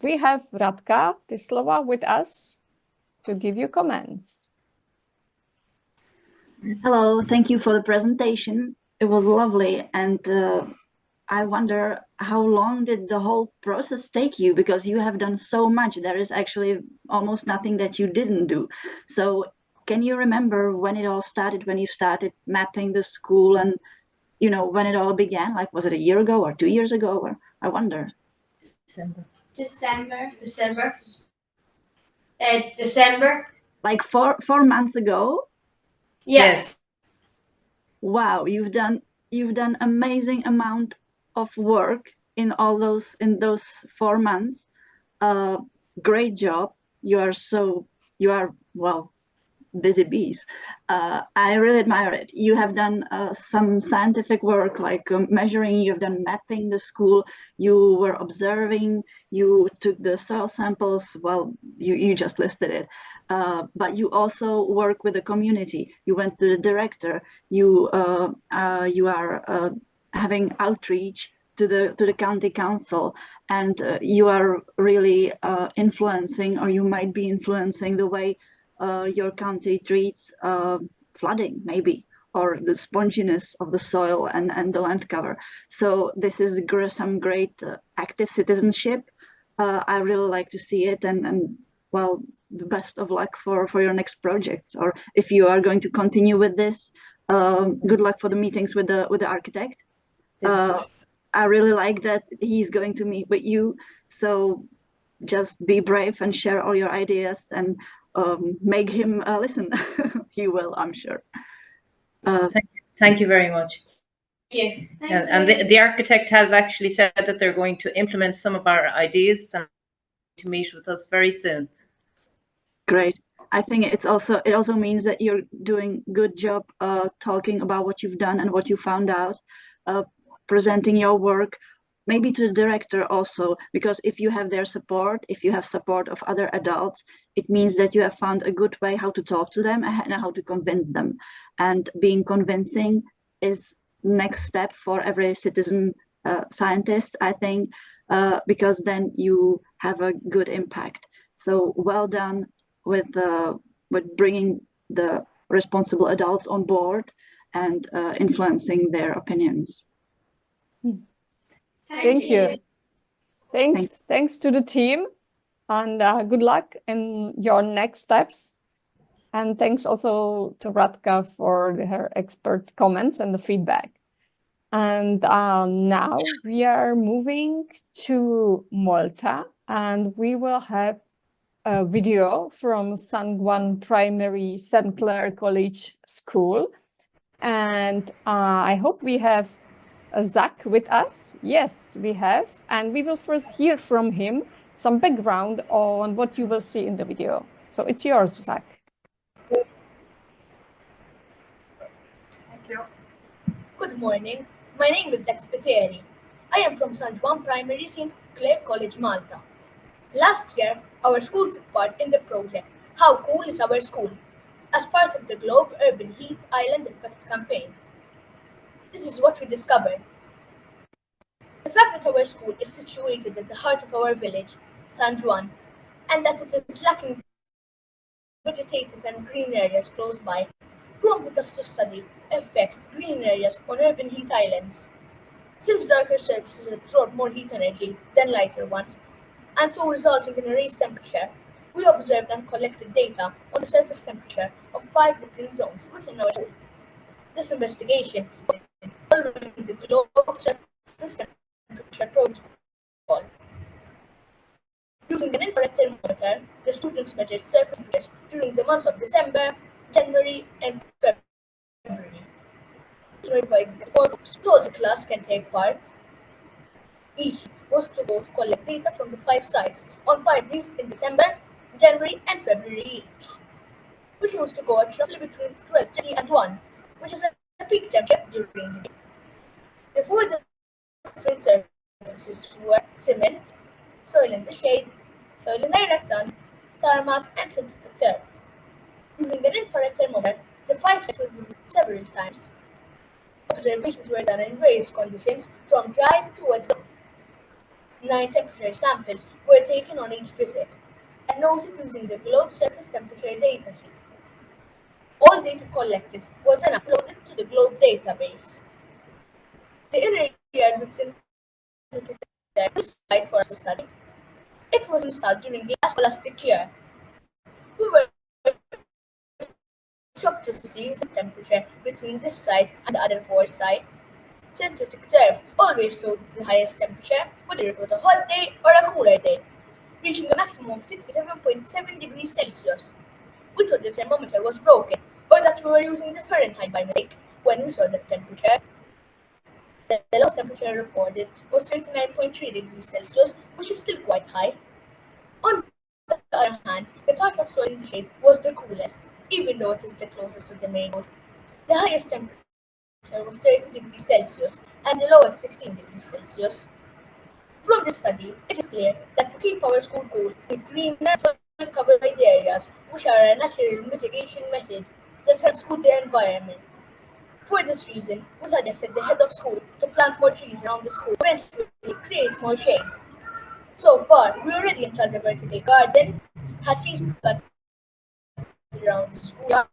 we have Radka Tislova with us to give you comments. Hello, thank you for the presentation. It was lovely, and I wonder how long did the whole process take you, because you have done so much. There is actually almost nothing that you didn't do. So can you remember when it all started, when you started mapping the school, and you know, when it all began? Like, was it a year ago or 2 years ago? Or I wonder. December. Like four months ago? Yes. Wow, you've done amazing amount of work in those 4 months. Great job. You are well, busy bees. I really admire it. You have done some scientific work, like measuring. You've done mapping the school. You were observing. You took the soil samples. Well, you just listed it. But you also work with the community. You went to the director. You are having outreach to the county council, and you are really influencing, or you might be influencing the way your county treats flooding, maybe, or the sponginess of the soil and the land cover. So this is some great active citizenship. I really like to see it, and well, the best of luck for your next projects, or if you are going to continue with this, good luck for the meetings with the architect. I really like that he's going to meet with you, so just be brave and share all your ideas, and make him listen. He will, I'm sure. Thank you very much. Thank you. And the architect has actually said that they're going to implement some of our ideas and to meet with us very soon. Great. I think it also means that you're doing good job talking about what you've done and what you found out, presenting your work, maybe to the director also, because if you have their support, if you have support of other adults, it means that you have found a good way how to talk to them and how to convince them. And being convincing is next step for every citizen scientists, I think, because then you have a good impact. So well done with bringing the responsible adults on board and influencing their opinions. Thank you. Thanks to the team, and good luck in your next steps. And thanks also to Radka for her expert comments and the feedback. And now we are moving to Malta, and we will have a video from Gwann Primary St. Clare College School. And I hope we have Zach with us. Yes, we have. And we will first hear from him some background on what you will see in the video. So it's yours, Zach. Thank you. Good morning. My name is Zach Spiteri. I am from St. Gwann Primary St. Clare College, Malta. Last year, our school took part in the project How Cool is Our School? As part of the Globe Urban Heat Island Effect campaign. This is what we discovered. The fact that our school is situated at the heart of our village, St. Gwann, and that it is lacking vegetative and green areas close by, prompted us to study effects green areas on urban heat islands. Since darker surfaces absorb more heat energy than lighter ones, and so resulting in a raised temperature, we observed and collected data on the surface temperature of 5 different zones within our school. This investigation was following the Globe Surface Temperature Protocol. Using an infrared thermometer, the students measured surface temperatures during the months of December, January, and February. By the 4 groups, all the class can take part. Each was to go to collect data from the 5 sites on 5 days in December, January, and February each. We chose to go at roughly between 12:30 and 1, which is a peak temperature during the day. The 4 different surfaces were cement, soil in the shade, soil in direct sun, tarmac, and synthetic turf. Using an infrared thermometer, the 5 sites were visited several times. Observations were done in various conditions, from dry to wet ground. 9 temperature samples were taken on each visit and noted using the Globe Surface Temperature datasheet. All data collected was then uploaded to the Globe database. The area with synthetic turf was site for us to study. It was installed during last scholastic year. We were shocked to see the temperature between this site and the other 4 sites. Synthetic turf always showed the highest temperature, whether it was a hot day or a cooler day, reaching a maximum of 67.7 degrees Celsius. We thought the thermometer was broken, or that we were using the Fahrenheit by mistake when we saw the temperature. The lowest temperature recorded was 39.3 degrees Celsius, which is still quite high. On the other hand, the part of soil in the shade was the coolest, even though it is the closest to the main road. The highest temperature was 30 degrees Celsius and the lowest 16 degrees Celsius. From this study, it is clear that to keep our school cool, with green and soil-covered areas, which are a natural mitigation method that helps cool the environment. For this reason, we suggested the head of school to plant more trees around the school, eventually create more shade. So far, we already installed the vertical garden, had trees planted around the schoolyard,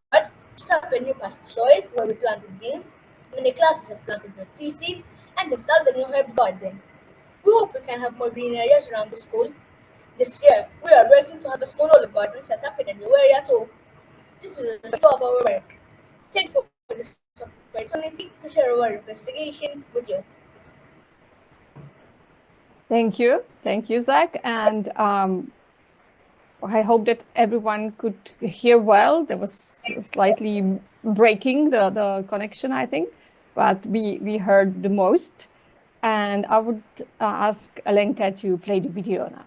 set up a new patch of soil where we planted beans, many classes have planted their tree seeds, and installed a new herb garden. We hope we can have more green areas around the school. This year, we are working to have a small olive garden set up in a new area too. This is a result of our work. Thank you for this opportunity to share our investigation with you. Thank you, Zach. And I hope that everyone could hear well. There was slightly breaking the connection, I think, but we heard the most. And I would ask Alenka to play the video now.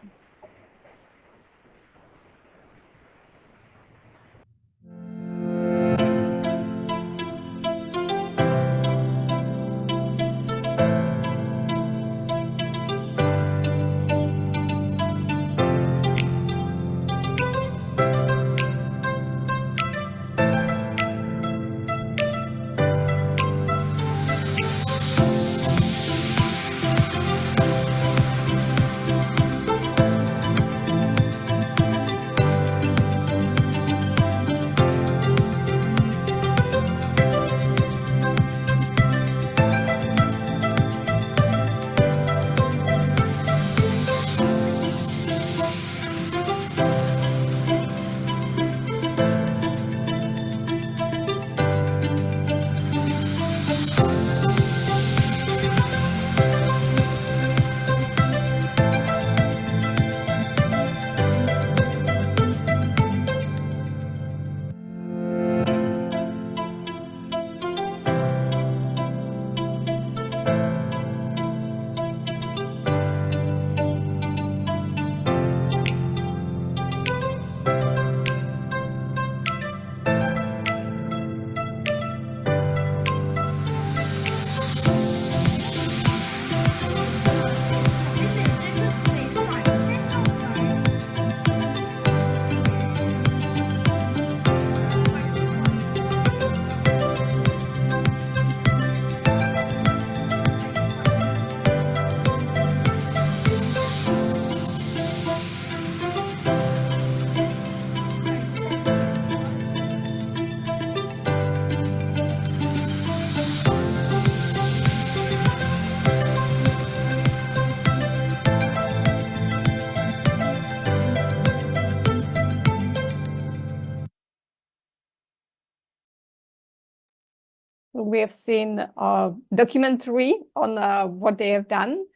We have seen a documentary on what they have done.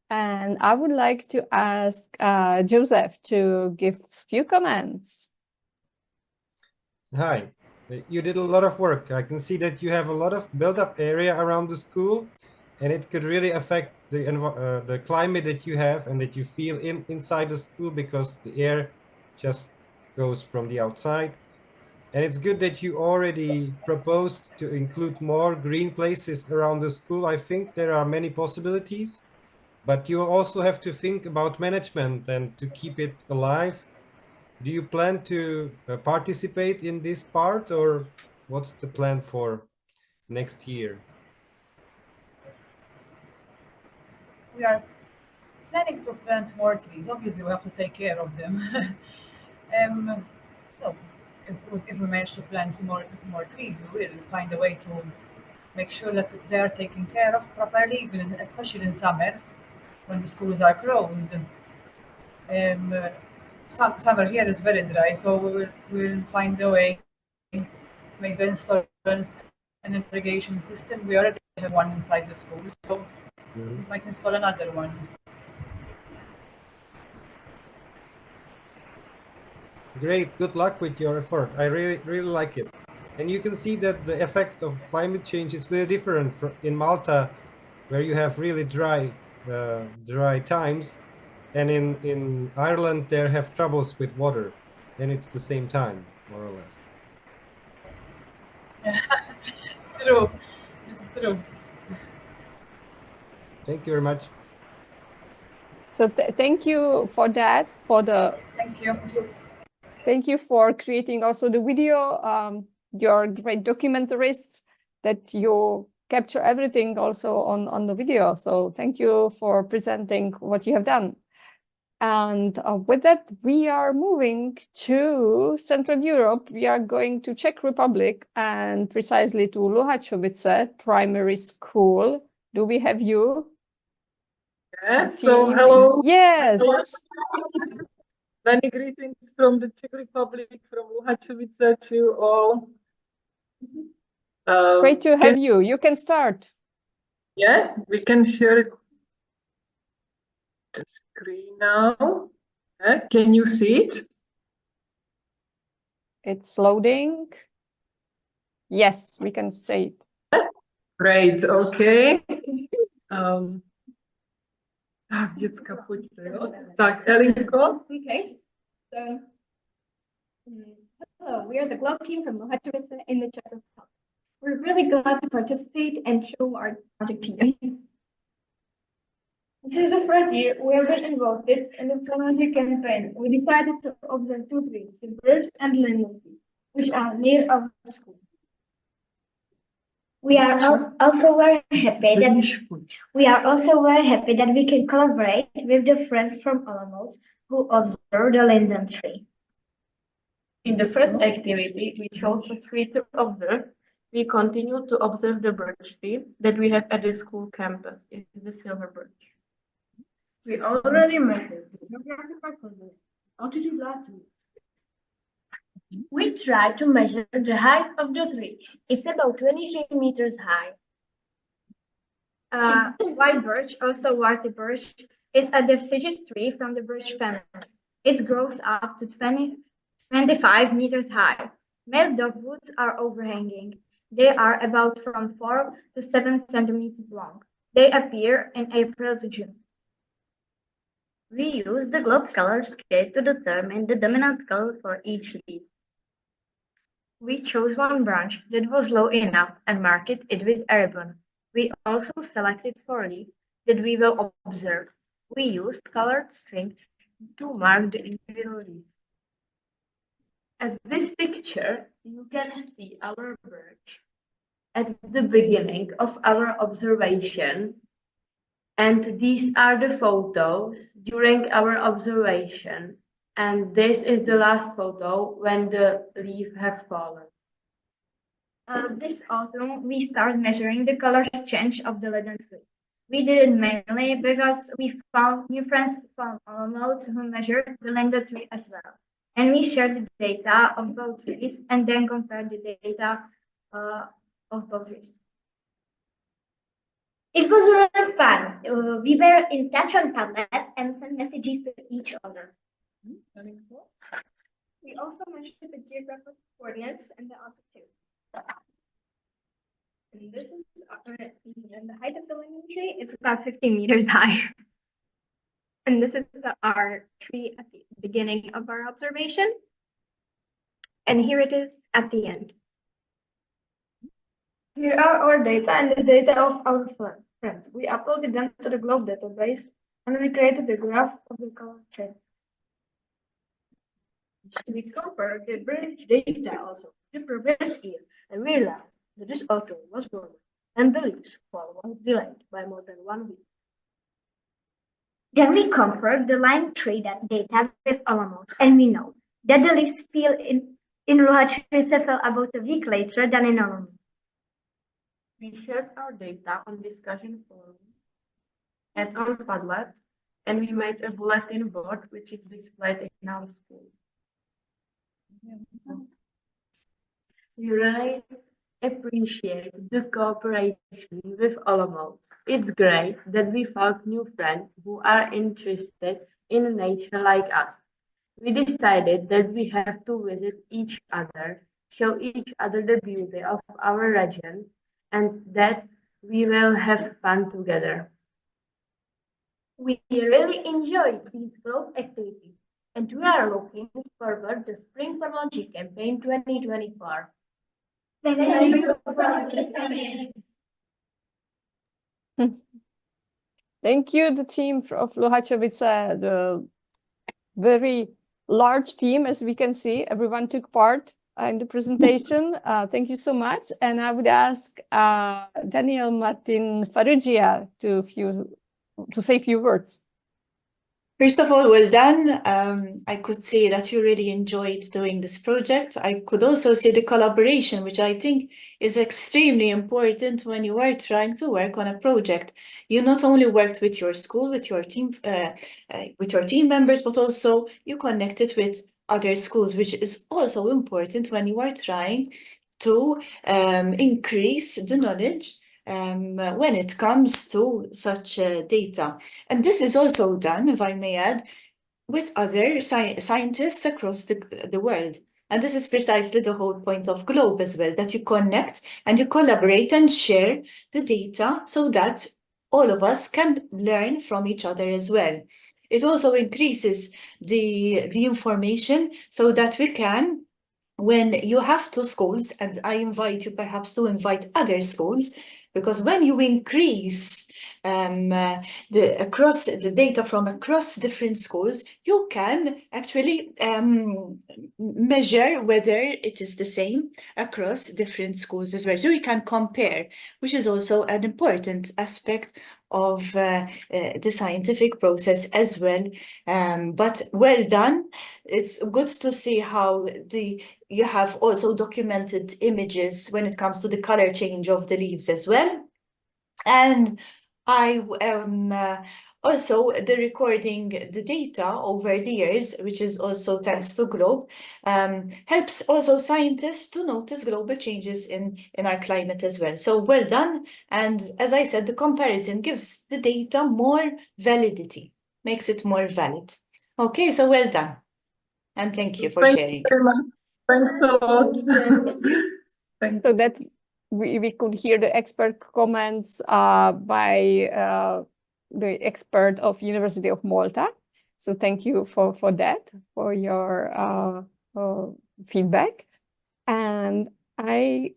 And I would like to ask Joseph to give a few comments. Hi, you did a lot of work. I can see that you have a lot of built-up area around the school, and it could really affect the climate that you have and that you feel inside the school, because the air just goes from the outside. And it's good that you already proposed to include more green places around the school. I think there are many possibilities, but you also have to think about management and to keep it alive. Do you plan to participate in this part, or what's the plan for next year? We are planning to plant more trees. Obviously, we have to take care of them. No, if we manage to plant more trees, we will find a way to make sure that they are taken care of properly, even especially in summer when the schools are closed. Summer here is very dry, so we will find a way, maybe install an irrigation system. We already have one inside the school, so we might install another one. Great, good luck with your effort. I really like it. And you can see that the effect of climate change is very different in Malta, where you have really dry times, and in Ireland they have troubles with water, and it's the same time, more or less. True, it's true. Thank you very much. So thank you for that, Thank you for creating also the video. You're great documentarists that you capture everything also on the video. So thank you for presenting what you have done. And with that, we are moving to Central Europe. We are going to Czech Republic, and precisely to Luhačovice Primary School. Do we have you? Yes, so hello. Yes. Many greetings from the Czech Republic, from Luhačovice to all. Great to have you. You can start. Yeah, we can share the screen now. Can you see it? It's loading. Yes, we can see it. Great, okay. Děcka, pojďte, jo? Tak, Elinko. Okay, so hello, we are the Globe team from Luhačovice in the Czech Republic. We're really glad to participate and show our project to you. This is the first year we have been involved in the project campaign. We decided to observe two trees, the birch and the linden tree, which are near our school. We are also very happy that we can collaborate with the friends from Olomouc who observe the linden tree. In the first activity, we chose the tree to observe. We continue to observe the birch tree that we have at the school campus. It is the silver birch. We already measured the geographical coordinates. How did you last week? We tried to measure the height of the tree. It's about 23 meters high. White birch, also warty birch, is a deciduous tree from the birch family. It grows up to 25 meters high. Male dogwoods are overhanging. They are about from 4 to 7 centimeters long. They appear in April to June. We use the globe color scale to determine the dominant color for each leaf. We chose one branch that was low enough and marked it with a ribbon. We also selected 4 leaves that we will observe. We used colored string to mark the individual leaves. At this picture, you can see our birch at the beginning of our observation. And these are the photos during our observation. And this is the last photo when the leaf has fallen. This autumn, we started measuring the color change of the linden tree. We did it mainly because we found new friends from Olomouc who measured the linden tree as well. And we shared the data of both trees and then compared the data of both trees. It was really fun. We were in touch on Padlet and sent messages to each other. We also measured the geographic coordinates and the altitude. And this is and the height of the lemon tree. It's about 50 meters high. And this is our tree at the beginning of our observation. And here it is at the end. Here are our data and the data of our friends. We uploaded them to the Globe database and we created a graph of the color change. We compared the British data also the previous year and realized that this autumn was warmer and the leaves fall was delayed by more than 1 week. Then we compared the lime tree data with Alamos, and we know that the leaves fell in Luhačovice fell about a week later than in Alamos. We shared our data on discussion forums and on Padlet, and we made a bulletin board which is displayed in our school. We really appreciate the cooperation with Alamos. It's great that we found new friends who are interested in nature like us. We decided that we have to visit each other, show each other the beauty of our region, and that we will have fun together. We really enjoyed these Globe activities, and we are looking forward to Spring for Launching campaign 2024. Thank you, the team of Luhačovice, the very large team, as we can see. Everyone took part in the presentation. Thank you so much. And I would ask Daniel Martin Farrugia to say a few words. First of all, well done. I could see that you really enjoyed doing this project. I could also see the collaboration, which I think is extremely important when you are trying to work on a project. You not only worked with your school, with your team members, but also you connected with other schools, which is also important when you are trying to increase the knowledge when it comes to such data. And this is also done, if I may add, with other scientists across the world. And this is precisely the whole point of Globe as well, that you connect and you collaborate and share the data so that all of us can learn from each other as well. It also increases the information so that we can, when you have two schools, and I invite you perhaps to invite other schools, because when you increase the data from across different schools, you can actually measure whether it is the same across different schools as well. So we can compare, which is also an important aspect of the scientific process as well. But well done. It's good to see how you have also documented images when it comes to the color change of the leaves as well. And I also the recording the data over the years, which is also thanks to Globe, helps also scientists to notice global changes in our climate as well. So well done. And as I said, the comparison gives the data more validity, makes it more valid. Okay, so well done. And thank you for sharing. Very much. Thanks a lot. So that we could hear the expert comments by the expert of University of Malta. So thank you for that, for your feedback. And the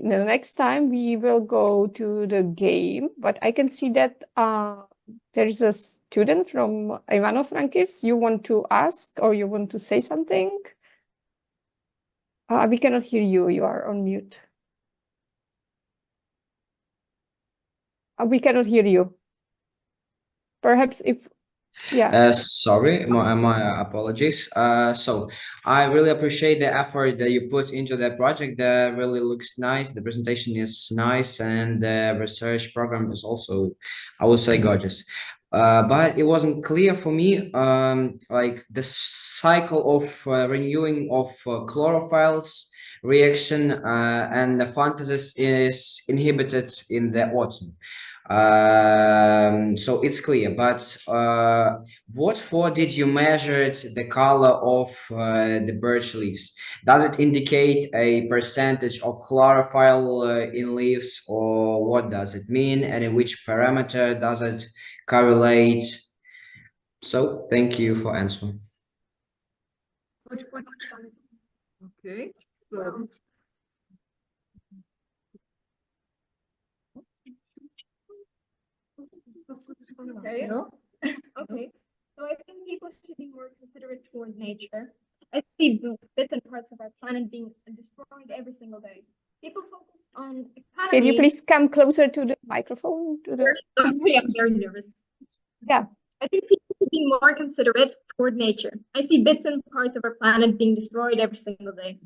next time we will go to the game, but I can see that there is a student from Ivano-Frankivsk. You want to ask or you want to say something? We cannot hear you. You are on mute. We cannot hear you. Perhaps if, yeah. Sorry, my apologies. So I really appreciate the effort that you put into the project. That really looks nice. The presentation is nice, and the research program is also, I would say, gorgeous. But it wasn't clear for me, like the cycle of renewing of chlorophylls reaction and the photosynthesis is inhibited in the autumn. So it's clear, but what for did you measure the color of the birch leaves? Does it indicate a percentage of chlorophyll in leaves, or what does it mean, and in which parameter does it correlate? So thank you for answering. Okay. Okay. Okay. So I think people should be more considerate toward nature. I see bits and parts of our planet being destroyed every single day. People focus on economy. Can you please come closer to the microphone? I'm very nervous. Yeah. I think people should be more considerate toward nature. I see bits and parts of our planet being destroyed every single day.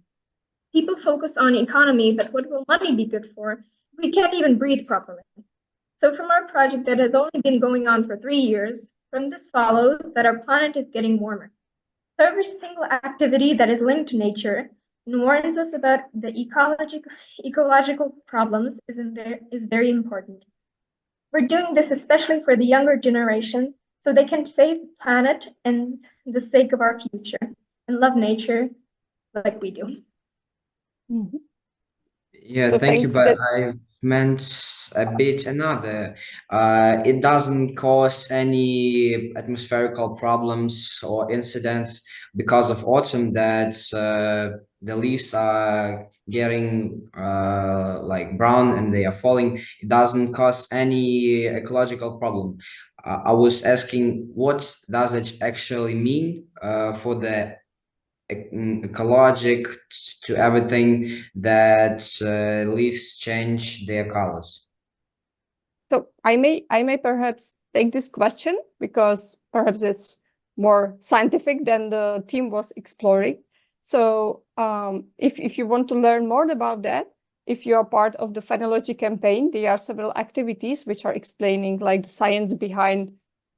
People focus on economy, but what will money be good for? We can't even breathe properly. So from our project that has only been going on for 3 years, from this follows that our planet is getting warmer. So every single activity that is linked to nature and warns us about the ecological problems is very important. We're doing this especially for the younger generation, so they can save the planet and the sake of our future and love nature like we do. Mm-hmm. Yeah, So thank you, thanks but that- I've meant a bit another. It doesn't cause any atmospherical problems or incidents because of autumn that the leaves are getting like brown and they are falling. It doesn't cause any ecological problem. I was asking, what does it actually mean for the ecologic to everything that leaves change their colors? So I may perhaps take this question because perhaps it's more scientific than the team was exploring. So if you want to learn more about that, if you are part of the phenology campaign, there are several activities which are explaining like the science behind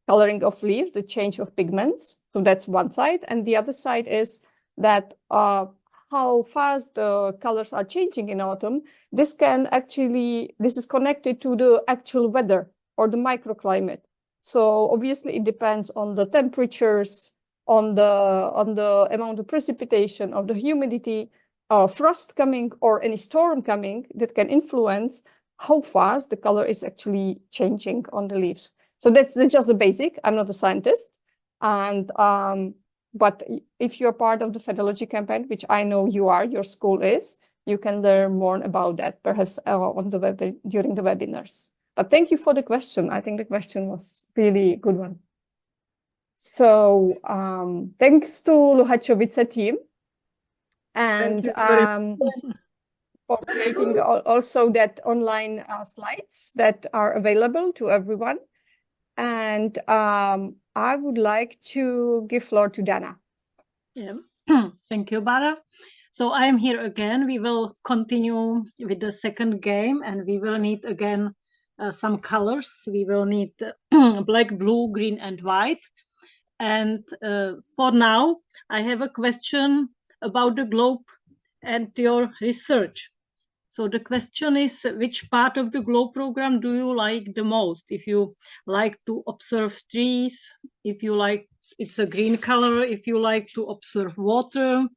coloring of leaves, the change of pigments. So that's one side. And the other side is that how fast the colors are changing in autumn. This is connected to the actual weather or the microclimate. So obviously it depends on the temperatures, on the amount of precipitation, of the humidity, frost coming or any storm coming that can influence how fast the color is actually changing on the leaves. So that's just the basic. I'm not a scientist. And but if you're part of the phenology campaign, which I know you are, your school is, you can learn more about that, perhaps on the web during the webinars. But thank you for the question. I think the question was really a good one. So thanks to Luhačovice team and for creating also that online slides that are available to everyone. And I would like to give floor to Dana. Yeah. Thank you, Bara. So I am here again. We will continue with the second game, and we will need again some colors. We will need black, blue, green, and white. And for now, I have a question about the globe and your research. So the question is, which part of the GLOBE program do you like the most? If you like to observe trees, if you like, it's a green color, if you like to observe water,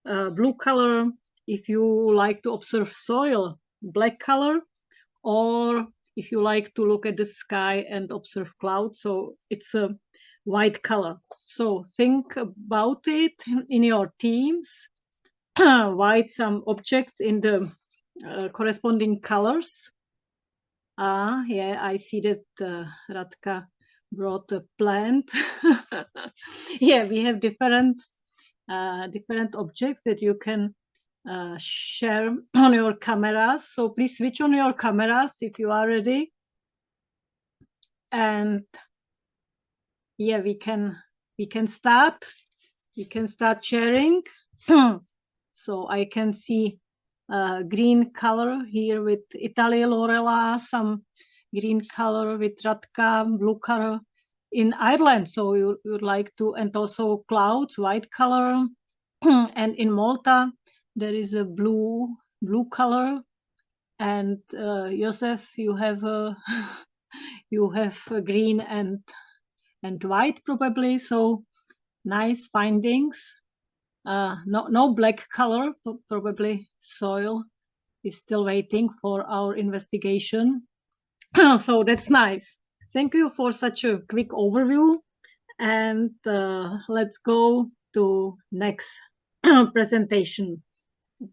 blue color, if you like to observe soil, black color, or if you like to look at the sky and observe clouds, so it's a white color. So think about it in your teams, write some objects in the corresponding colors. Yeah, I see that Radka brought a plant. Yeah, we have different objects that you can share on your cameras. So please switch on your cameras if you are ready. And yeah, we can start. We can start sharing. So I can see green color here with Italy Lorella, some green color with Radka, blue color in Ireland. So you would like to, and also clouds, white color. And in Malta, there is a blue color. And Josip, you have a you have green and white probably, so nice findings. No black color, probably soil is still waiting for our investigation. So that's nice. Thank you for such a quick overview. And let's go to next presentation.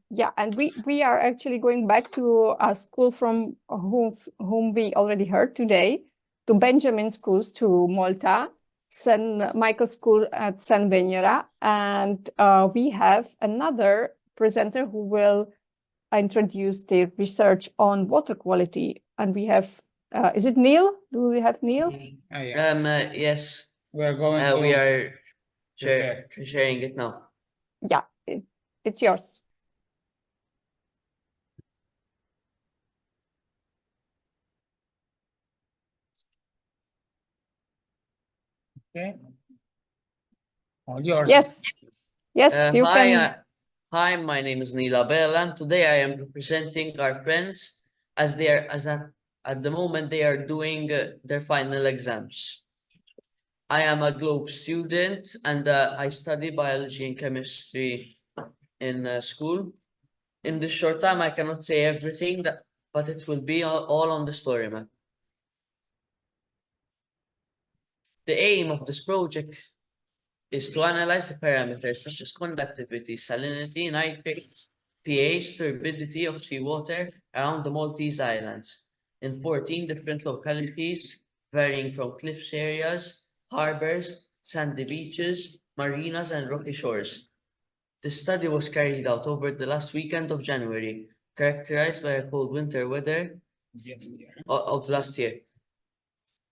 Yeah, and we are actually going back to a school from whom we already heard today, to Benjamin schools to Malta, St. Michael's School at St. Venera, and we have another presenter who will introduce their research on water quality. And we have, is it Neil? Do we have Neil? Yes. We are sharing it now. Yeah, it's yours. Okay. All yours. Yes. Yes, you can. Hi, my name is Neil Abel, and today I am representing our friends as they are at the moment they are doing their final exams. I am a Globe student, and I study biology and chemistry in school. In this short time, I cannot say everything, but it will be all on the StoryMap. The aim of this project is to analyze the parameters such as conductivity, salinity, nitrates, pH, turbidity of seawater around the Maltese islands in 14 different localities, varying from cliffs areas, harbors, sandy beaches, marinas, and rocky shores. The study was carried out over the last weekend of January, characterized by a cold winter weather of last year.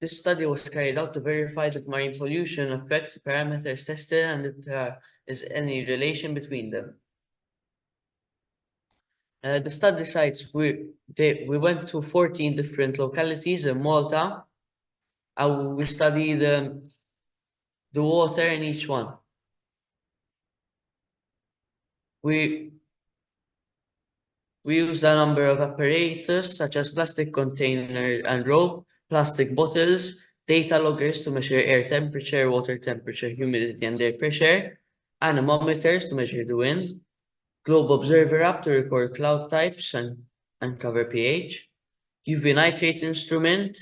This study was carried out to verify that marine pollution affects the parameters tested and if there is any relation between them. The study sites, we went to 14 different localities in Malta. We studied the water in each one. We used a number of apparatus such as plastic container and rope, plastic bottles, data loggers to measure air temperature, water temperature, humidity, and air pressure, anemometers to measure the wind, globe observer app to record cloud types and cover pH, UV nitrate instrument,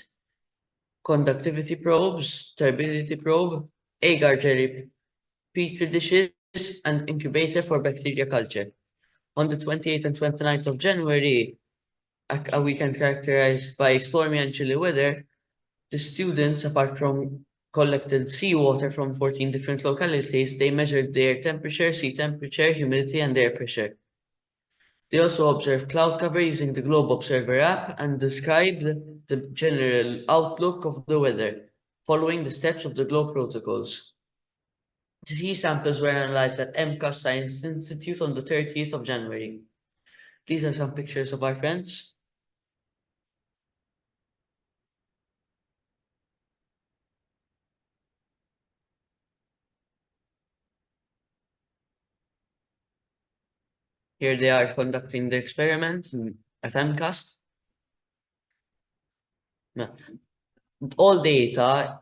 conductivity probes, turbidity probe, agar jelly petri dishes, and incubator for bacteria culture. On the 28th and 29th of January, a weekend characterized by stormy and chilly weather, the students, apart from collected seawater from 14 different localities, they measured the air temperature, sea temperature, humidity, and air pressure. They also observed cloud cover using the Globe Observer app and described the general outlook of the weather, following the steps of the Globe protocols. The sea samples were analyzed at MCAS Science Institute on the 30th of January. These are some pictures of our friends. Here they are conducting the experiments at MCAS. All data,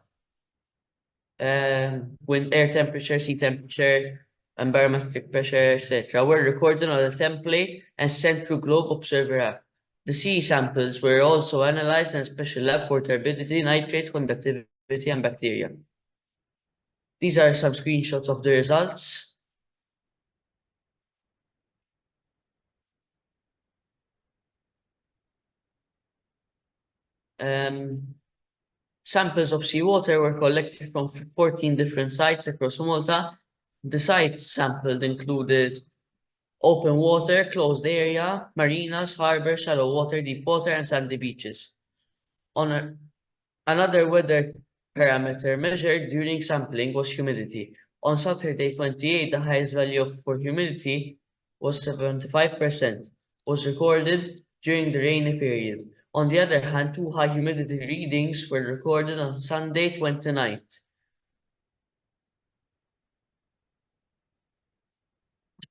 wind, air temperature, sea temperature, and barometric pressure, etc., were recorded on a template and sent through Globe Observer app. The sea samples were also analyzed in a special lab for turbidity, nitrates, conductivity, and bacteria. These are some screenshots of the results. Samples of seawater were collected from 14 different sites across Malta. The sites sampled included open water, closed area, marinas, harbors, shallow water, deep water, and sandy beaches. Another weather parameter measured during sampling was humidity. On Saturday 28, the highest value for humidity was 75%, was recorded during the rainy period. On the other hand, two high humidity readings were recorded on Sunday 29th.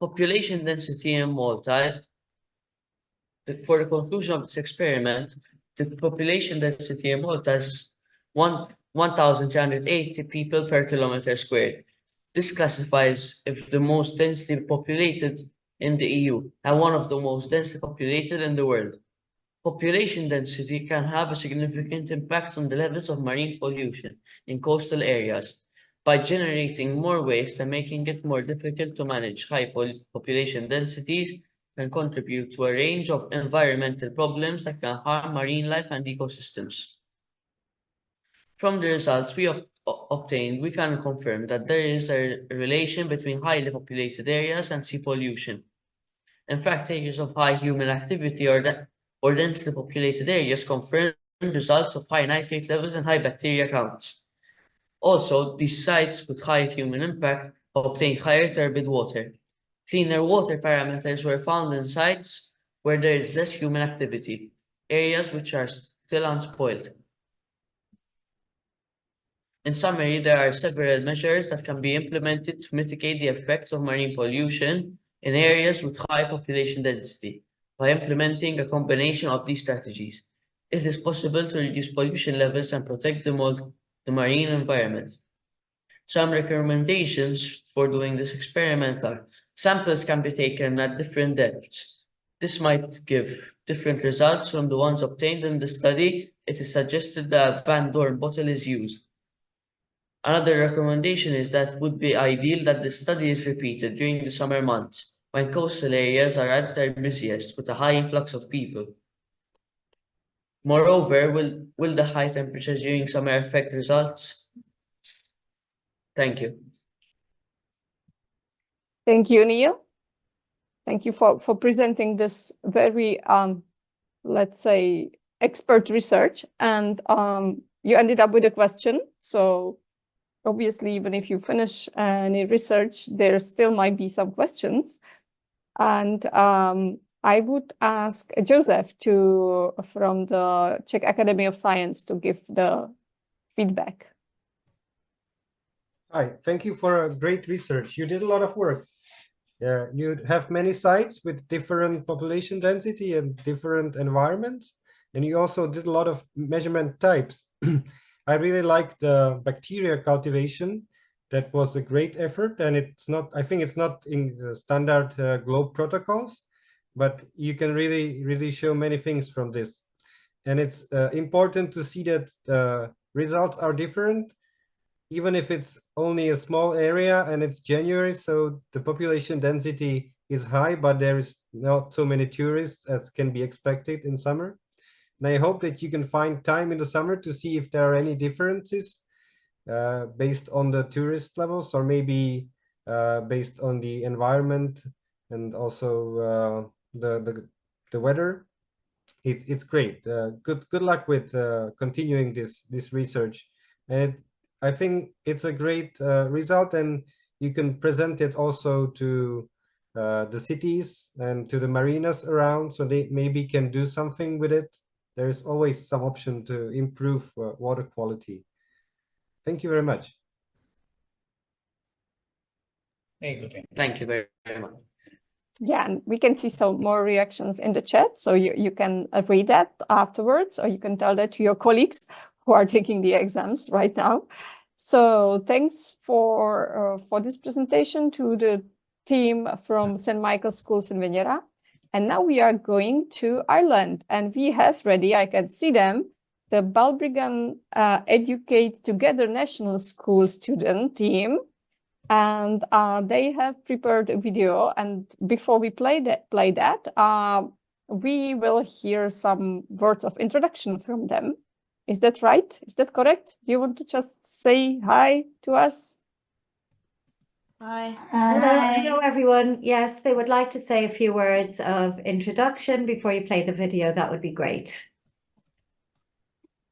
Population density in Malta. For the conclusion of this experiment, The population density in Malta is 1,380 people per kilometer squared. This classifies if the most densely populated in the EU and one of the most densely populated in the world. Population density can have a significant impact on the levels of marine pollution in coastal areas by generating more waste and making it more difficult to manage. High population densities can contribute to a range of environmental problems that can harm marine life and ecosystems. From the results we obtained, we can confirm that there is a relation between highly populated areas and sea pollution. In fact, areas of high human activity or densely populated areas confirm results of high nitrate levels and high bacteria counts. Also, these sites with high human impact obtained higher turbid water. Cleaner water parameters were found in sites where there is less human activity, areas which are still unspoiled. In summary, there are several measures that can be implemented to mitigate the effects of marine pollution in areas with high population density by implementing a combination of these strategies. It is possible to reduce pollution levels and protect the marine environment. Some recommendations for doing this experiment are: samples can be taken at different depths. This might give different results from the ones obtained in the study. It is suggested that a Van Dorn bottle is used. Another recommendation is that it would be ideal that the study is repeated during the summer months, when coastal areas are at their busiest with a high influx of people. Moreover, will the high temperatures during summer affect results? Thank you. Thank you, Neil. Thank you for presenting this very, let's say, expert research. And you ended up with a question. So obviously, even if you finish any research, there still might be some questions. And I would ask Josip from the Czech Academy of Science to give the feedback. Hi, thank you for a great research. You did a lot of work. You have many sites with different population density and different environments. And you also did a lot of measurement types. I really like the bacteria cultivation. That was a great effort. And it's not, I think it's not in standard globe protocols, but you can really show many things from this. And it's important to see that results are different, even if it's only a small area and it's January, so the population density is high, but there is not so many tourists as can be expected in summer. And I hope that you can find time in the summer to see if there are any differences based on the tourist levels, or maybe based on the environment and also the weather. It's great. Good luck with continuing this research. And I think it's a great result, and you can present it also to the cities and to the marinas around, so they maybe can do something with it. There's always some option to improve water quality. Thank you very much. Very good. Thank you very much. Yeah, and we can see some more reactions in the chat, so you can read that afterwards, or you can tell that to your colleagues who are taking the exams right now. So thanks for this presentation to the team from St. Michael's Schools in Venera. And now we are going to Ireland, and we have ready, I can see them, the Balbriggan Educate Together National School student team. And they have prepared a video, and before we play that, we will hear some words of introduction from them. Is that right? Is that correct? Do you want to just say hi to us? Hi. Hello, everyone. Yes, they would like to say a few words of introduction before you play the video. That would be great.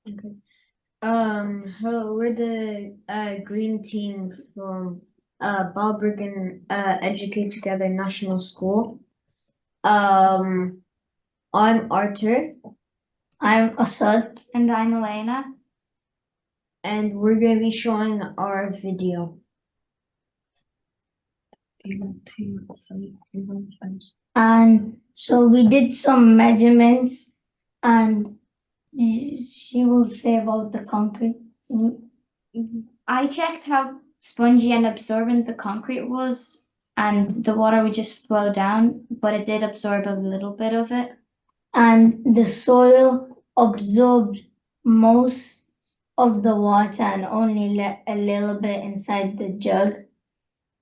Okay. Hello, we're the green team from Balbriggan Educate Together National School. I'm Artur. I'm Asad. And I'm Elena. And we're going to be showing our video. And so we did some measurements, and She will say about the concrete. I checked how spongy and absorbent the concrete was, and the water would just flow down, but it did absorb a little bit of it. And the soil absorbed most of the water and only let a little bit inside the jug.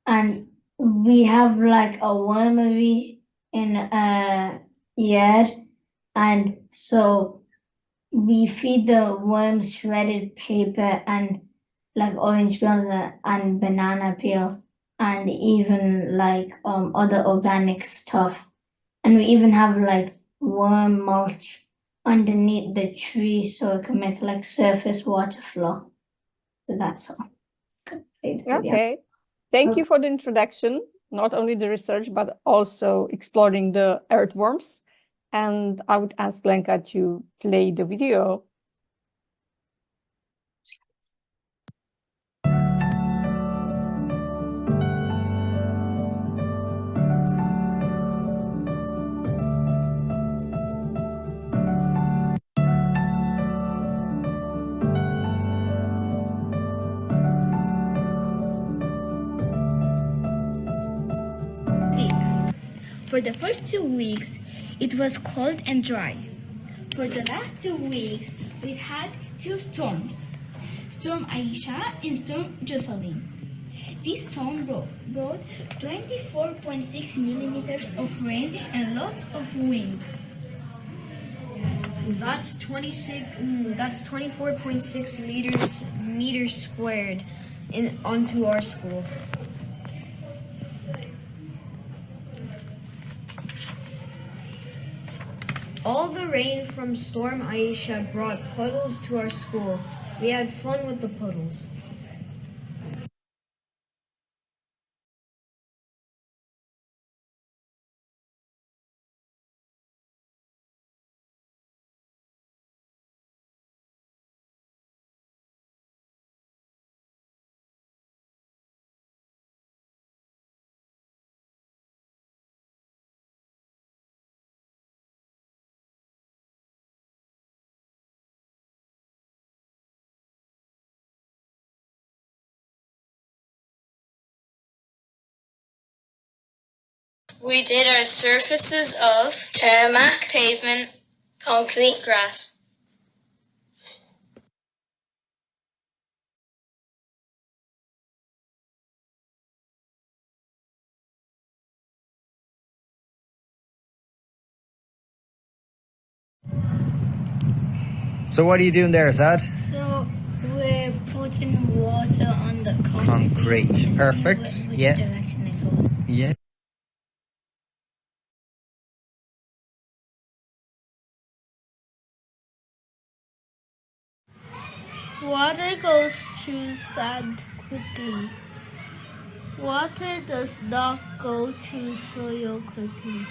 And we have like a wormery in a yard, and so we feed the worms shredded paper and like orange peels and banana peels and even like other organic stuff. And we even have like worm mulch underneath the tree so it can make like surface water flow. So that's all. Okay. Thank you for the introduction, not only the research, but also exploring the earthworms. And I would ask Lenka to play the video. For the first 2 weeks, it was cold and dry. For the last 2 weeks, we had 2 storms, Storm Aisha and Storm Jocelyn. This storm brought 24.6 millimeters of rain and lots of wind. That's 24.6 meters squared onto our school. All the rain from Storm Aisha brought puddles to our school. We had fun with the puddles. We did our surfaces of tarmac, pavement, concrete, grass. So what are you doing there, Sad? So we're putting water on the Concrete. to Perfect. see which Yeah. direction it goes. Yeah. Water goes through sand quickly. Water does not go through soil quickly.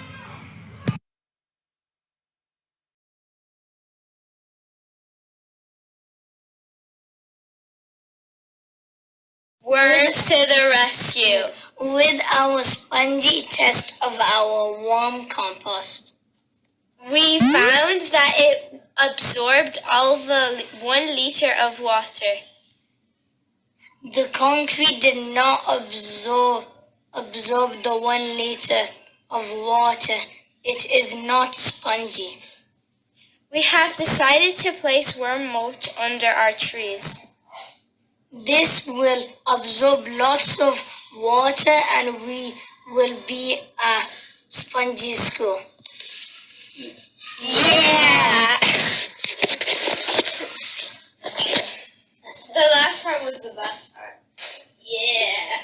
Worms to the rescue with our spongy test of our warm compost. We found that it absorbed all the 1 liter of water. The concrete did not absorb the 1 liter of water. It is not spongy. We have decided to place worm mulch under our trees. This will absorb lots of water and we will be a spongy school. Yeah! The last part was the best part. Yeah!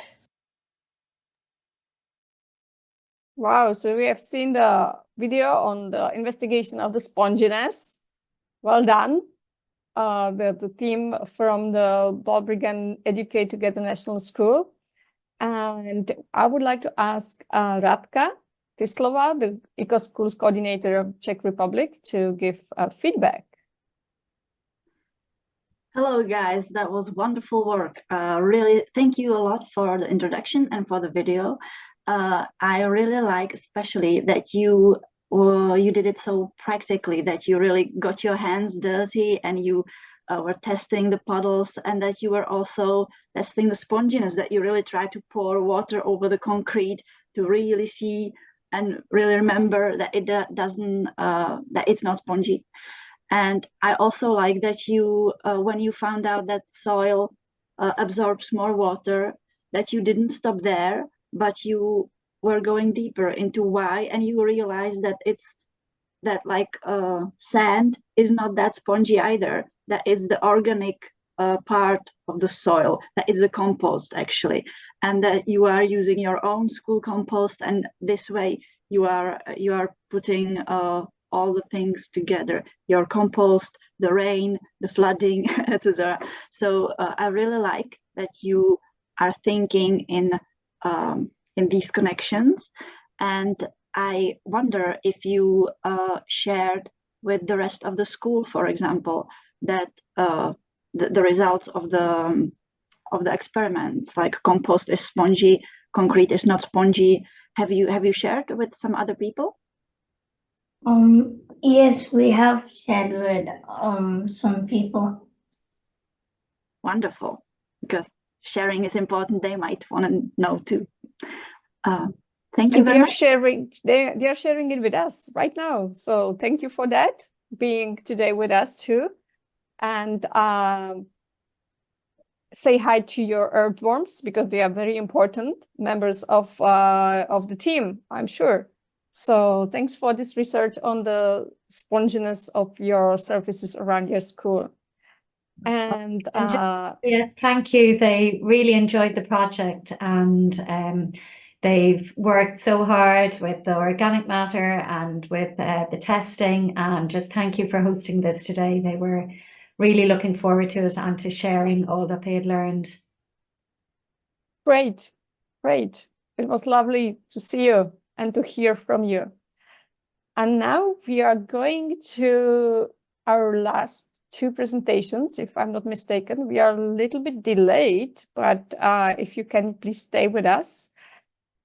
Wow, so we have seen the video on the investigation of the sponginess. Well done. The team from the Balbriggan Educate Together National School. And I would like to ask Radka Tislova, the Eco Schools Coordinator of Czech Republic, to give feedback. Hello, guys. That was wonderful work. Really, thank you a lot for the introduction and for the video. I really like especially that you you did it so practically that you really got your hands dirty and you were testing the puddles, and that you were also testing the sponginess, that you really tried to pour water over the concrete to really see and really remember that it doesn't, that it's not spongy. And I also like that you, when you found out that soil absorbs more water, that you didn't stop there, but you were going deeper into why, and you realized that it's that like sand is not that spongy either, that it's the organic part of the soil, that it's the compost actually, and that you are using your own school compost, and this way you are putting all the things together, your compost, the rain, the flooding, etc. So I really like that you are thinking in these connections, and I wonder if you shared with the rest of the school, for example, that the results of the experiments, like compost is spongy, concrete is not spongy. Have you shared with some other people? Yes, we have shared with some people. Wonderful, because sharing is important. They might want to know too. Thank you very much. They are sharing it with us right now. So thank you for that, being today with us too. And say hi to your earthworms, because they are very important members of the team, I'm sure. So thanks for this research on the sponginess of your surfaces around your school. And yes, thank you. They really enjoyed the project, and they've worked so hard with the organic matter and with the testing, and just thank you for hosting this today. They were really looking forward to it and to sharing all that they had learned. Great, great. It was lovely to see you and to hear from you. And now we are going to our last two presentations, if I'm not mistaken. We are a little bit delayed, but if you can please stay with us.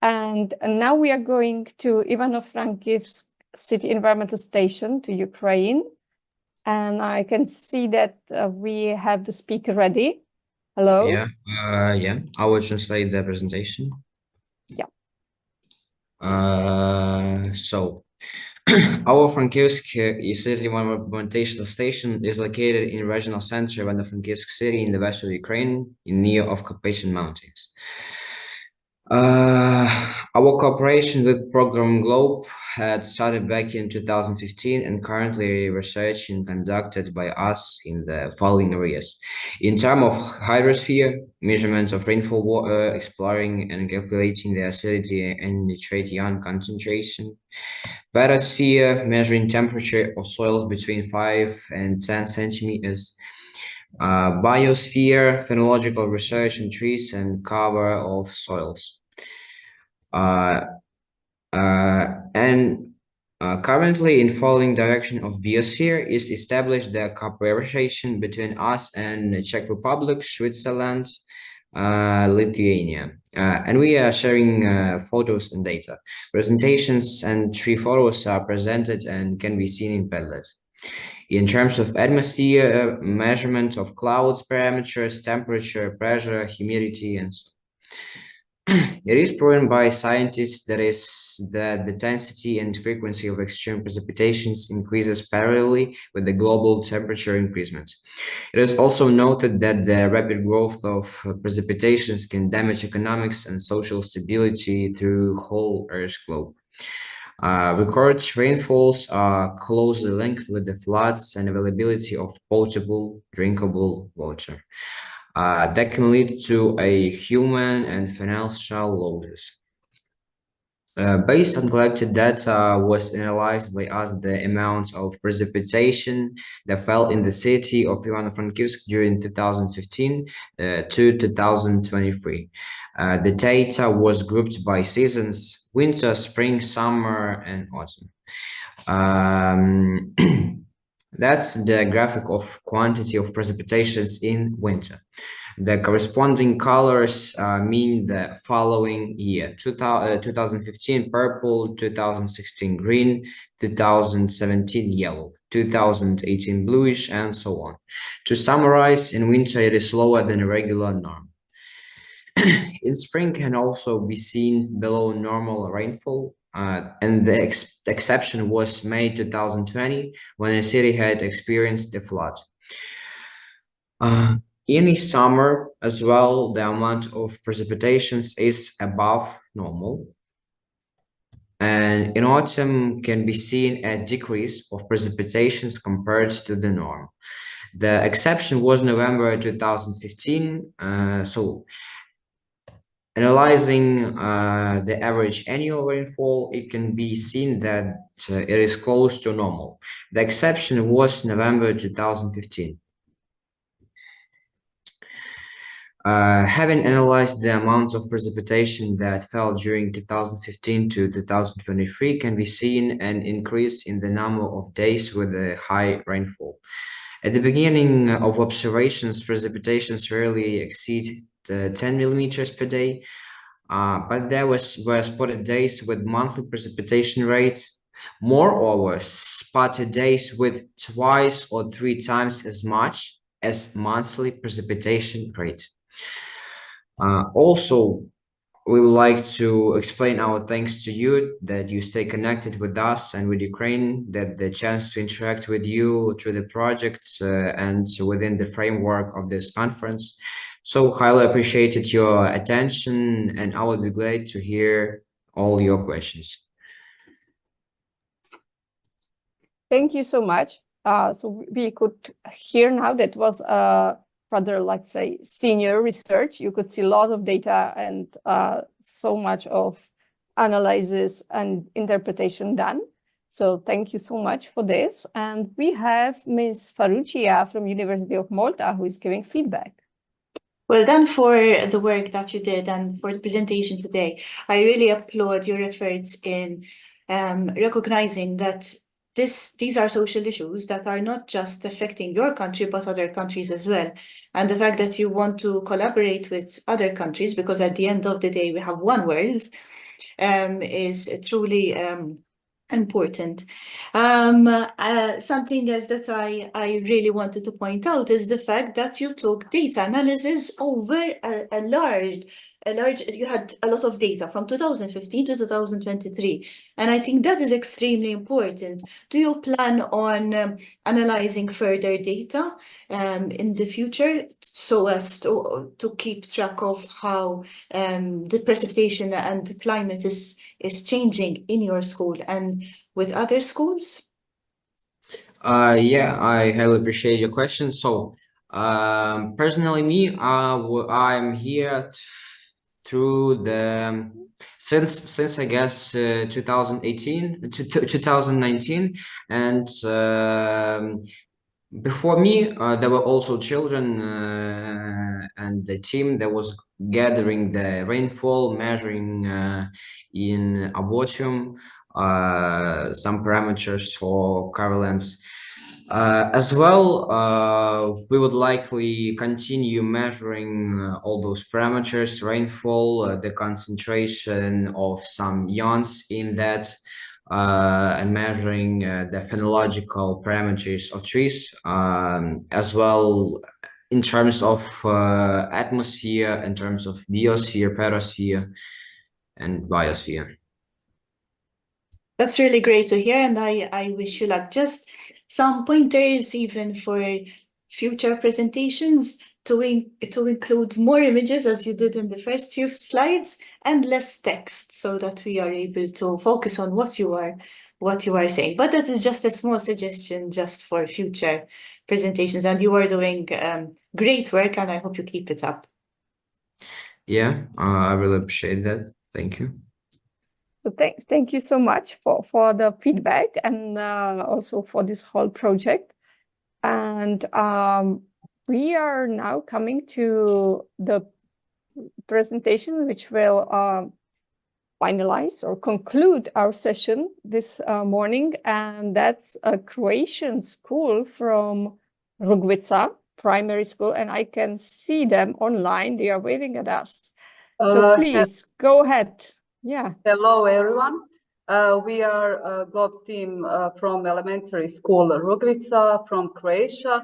And now we are going to Ivano-Frankivsk City Environmental Station to Ukraine. And I can see that we have the speaker ready. Hello? Yeah, I will translate the presentation. Yeah. So, Ivano-Frankivsk City Environmental Station is located in regional center of Ivano-Frankivsk city in the west of Ukraine, in near of Carpathian Mountains. Our cooperation with Program Globe had started back in 2015, and currently research is conducted by us in the following areas. In terms of hydrosphere, measurement of rainfall water, exploring and calculating the acidity and nitrate ion concentration. Biosphere, measuring temperature of soils between 5 and 10 centimeters. Biosphere, phenological research in trees and cover of soils. Currently, in following direction of biosphere is established the cooperation between us and the Czech Republic, Switzerland, Lithuania, and we are sharing photos and data. Presentations and tree photos are presented and can be seen in Padlet. In terms of atmosphere, measurement of clouds parameters, temperature, pressure, humidity, and so on. It is proven by scientists that the density and frequency of extreme precipitations increases parallelly with the global temperature increment. It is also noted that the rapid growth of precipitations can damage economics and social stability through whole Earth's globe. Recorded rainfalls are closely linked with the floods and availability of potable, drinkable water. That can lead to a human and financial losses. Based on collected data, was analyzed by us the amount of precipitation that fell in the city of Ivano-Frankivsk during 2015 to 2023. The data was grouped by seasons: winter, spring, summer, and autumn. That's the graphic of quantity of precipitations in winter. The corresponding colors mean the following year: 2015 purple, 2016 green, 2017 yellow, 2018 bluish, and so on. To summarize, in winter it is lower than a regular norm. In spring can also be seen below normal rainfall, and the exception was May 2020, when the city had experienced a flood. In the summer as well, the amount of precipitations is above normal. And in autumn can be seen a decrease of precipitations compared to the norm. The exception was November 2015. So analyzing the average annual rainfall, it can be seen that it is close to normal. The exception was November 2015. Having analyzed the amounts of precipitation that fell during 2015 to 2023, can be seen an increase in the number of days with a high rainfall. At the beginning of observations, precipitations rarely exceed 10 millimeters per day, but there were spotted days with monthly precipitation rate. Moreover, spotted days with twice or 3 times as much as monthly precipitation rate. Also, we would like to explain our thanks to you that you stay connected with us and with Ukraine, that the chance to interact with you through the project and within the framework of this conference. So highly appreciated your attention, and I would be glad to hear all your questions. Thank you so much. So we could hear now that was rather, let's say, senior research. You could see a lot of data and so much of analysis and interpretation done. So thank you so much for this. And we have Ms. Farrugia from University of Malta, who is giving feedback. Well done for the work that you did and for the presentation today. I really applaud your efforts in recognizing that these are social issues that are not just affecting your country, but other countries as well. And the fact that you want to collaborate with other countries, because at the end of the day, we have one world, is truly important. Something else that I really wanted to point out is the fact that you took data analysis over a large, you had a lot of data from 2015 to 2023. And I think that is extremely important. Do you plan on analyzing further data in the future so as to keep track of how the precipitation and the climate is changing in your school and with other schools? Yeah, I highly appreciate your question. So personally, me, I'm here through the since I guess 2018 to 2019, and before me there were also children and the team that was gathering the rainfall, measuring in Abotium some parameters for Carolines. As well, we would likely continue measuring all those parameters: rainfall, the concentration of some ions in that, and measuring the phenological parameters of trees, as well in terms of atmosphere, in terms of biosphere, perosphere, and biosphere. That's really great to hear, and I wish you luck. Just some pointers even for future presentations to include more images, as you did in the first few slides, and less text, so that we are able to focus on what you are saying. But that is just a small suggestion just for future presentations, and you are doing great work, and I hope you keep it up. Yeah, I really appreciate that. Thank you. So thank you so much for the feedback and also for this whole project. And we are now coming to the presentation, which will finalize or conclude our session this morning, and that's a Croatian school from Rugvica Primary School, and I can see them online. They are waving at us. So please go ahead. Yeah. Hello, everyone. We are a GLOB team from elementary school Rugvica from Croatia.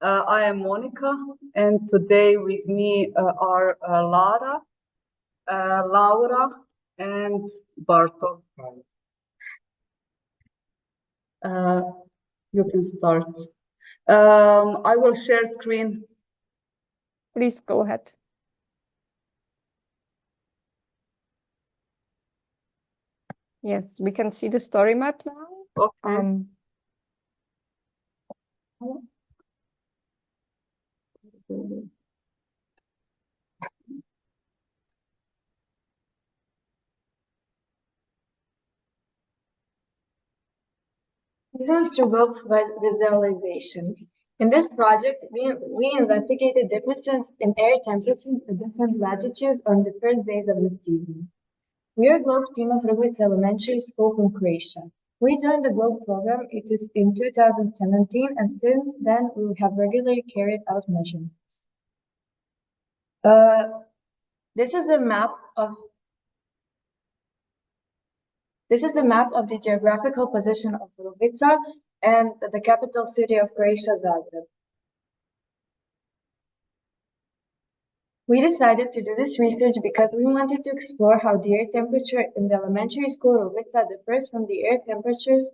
I am Monica, and today with me are Lara, Laura, and Bartol. You can start. I will share screen. Please go ahead. Yes, we can see the story map now. Okay. Seasons through globe visualization. In this project, we investigated differences in air temperatures at different latitudes on the first days of the season. We are a GLOBE team of Rugvica Elementary School from Croatia. We joined the GLOBE program in 2017, and since then we have regularly carried out measurements. This is the map of the geographical position of Rugvica and the capital city of Croatia, Zagreb. We decided to do this research because we wanted to explore how the air temperature in the elementary school Rugvica differs from the air temperatures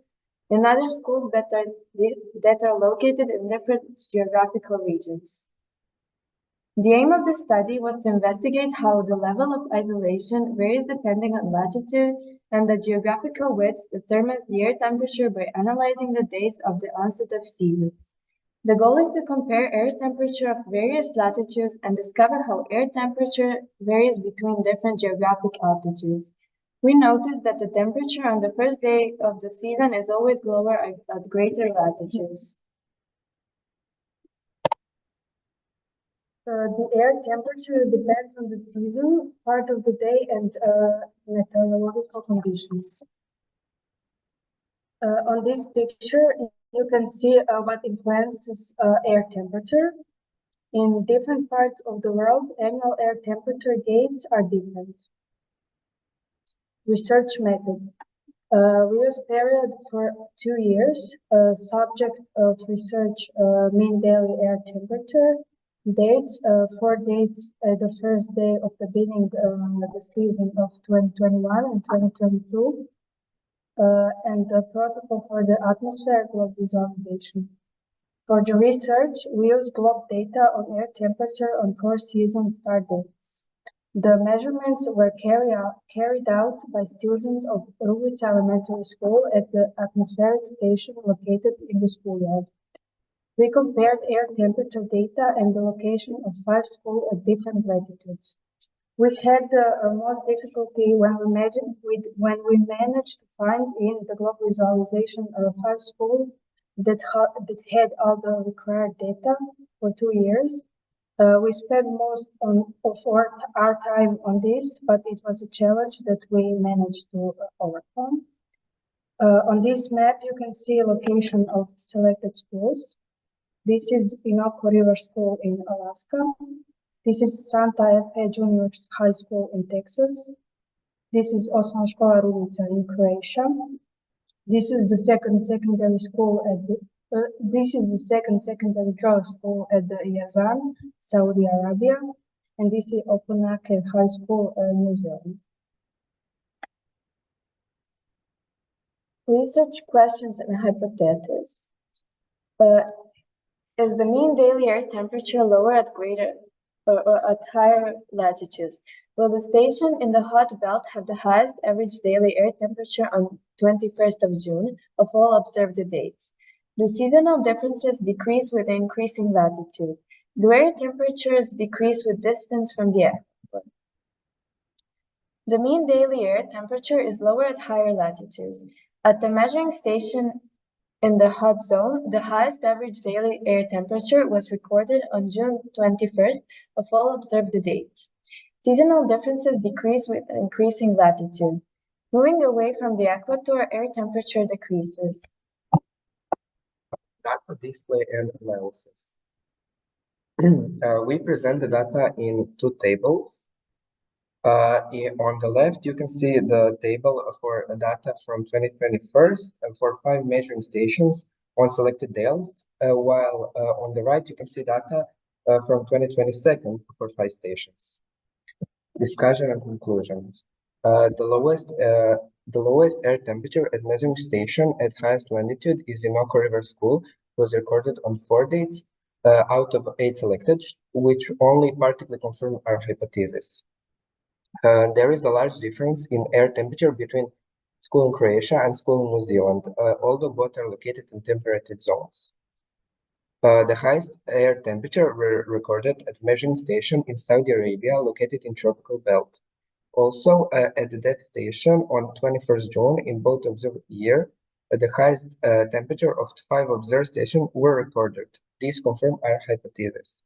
in other schools that are located in different geographical regions. The aim of the study was to investigate how the level of isolation varies depending on latitude, and the geographical width determines the air temperature by analyzing the days of the onset of seasons. The goal is to compare air temperature of various latitudes and discover how air temperature varies between different geographic altitudes. We noticed that the temperature on the first day of the season is always lower at greater latitudes. The air temperature depends on the season, part of the day, and meteorological conditions. On this picture, you can see what influences air temperature. In different parts of the world, annual air temperature gains are different. Research method. We use period for 2 years. Subject of research, mean daily air temperature. Dates, 4 dates at the first day of the beginning of the season of 2021 and 2022. And the protocol for the atmospheric globe visualization. For the research, we use globe data on air temperature on 4 season start dates. The measurements were carried out by students of Rugvica Elementary School at the atmospheric station located in the schoolyard. We compared air temperature data and the location of 5 schools at different latitudes. We had the most difficulty when we managed to find in the globe visualization 5 schools that had all the required data for 2 years. We spent most of our time on this, but it was a challenge that we managed to overcome. On this map, you can see a location of selected schools. This is Inoko River School in Alaska. This is Santa Fe Junior High School in Texas. This is Osnovna Škola Rugvica in Croatia. This is the second secondary school girls' school at the Yazan, Saudi Arabia, and this is Opunake High School, New Zealand. Research questions and hypotheses. Is the mean daily air temperature lower at greater or at higher latitudes? Will the station in the hot belt have the highest average daily air temperature on 21st of June of all observed dates? Do seasonal differences decrease with increasing latitude? Do air temperatures decrease with distance from the equator? The mean daily air temperature is lower at higher latitudes. At the measuring station in the hot zone, the highest average daily air temperature was recorded on June 21st of all observed dates. Seasonal differences decrease with increasing latitude. Moving away from the equator, air temperature decreases. Data display and analysis. We present the data in two tables. On the left, you can see the table for data from 2021 for 5 measuring stations on selected days, while on the right, you can see data from 2022 for 5 stations. Discussion and conclusion. The lowest air temperature at measuring station at highest latitude is in Oko River School, was recorded on 4 dates out of 8 selected, which only partly confirm our hypothesis. There is a large difference in air temperature between school in Croatia and school in New Zealand, although both are located in temperate zones. The highest air temperature were recorded at measuring station in Saudi Arabia, located in tropical belt. Also, at that station on 21st June in both observed year, the highest temperature of 5 observed stations were recorded. These confirm our hypothesis.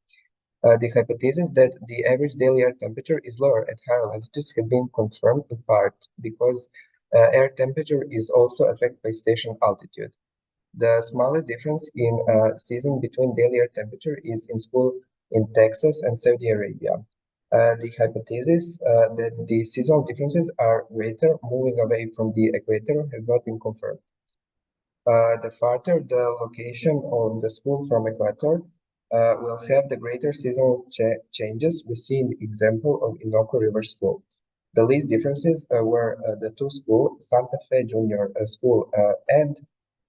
The hypothesis that the average daily air temperature is lower at higher latitudes has been confirmed in part because air temperature is also affected by station altitude. The smallest difference in season between daily air temperature is in school in Texas and Saudi Arabia. The hypothesis that the seasonal differences are greater moving away from the equator has not been confirmed. The farther the location of the school from equator, will have the greater seasonal changes we see in the example of Ivano River School. The least differences were the 2 schools, Santa Fe Junior School and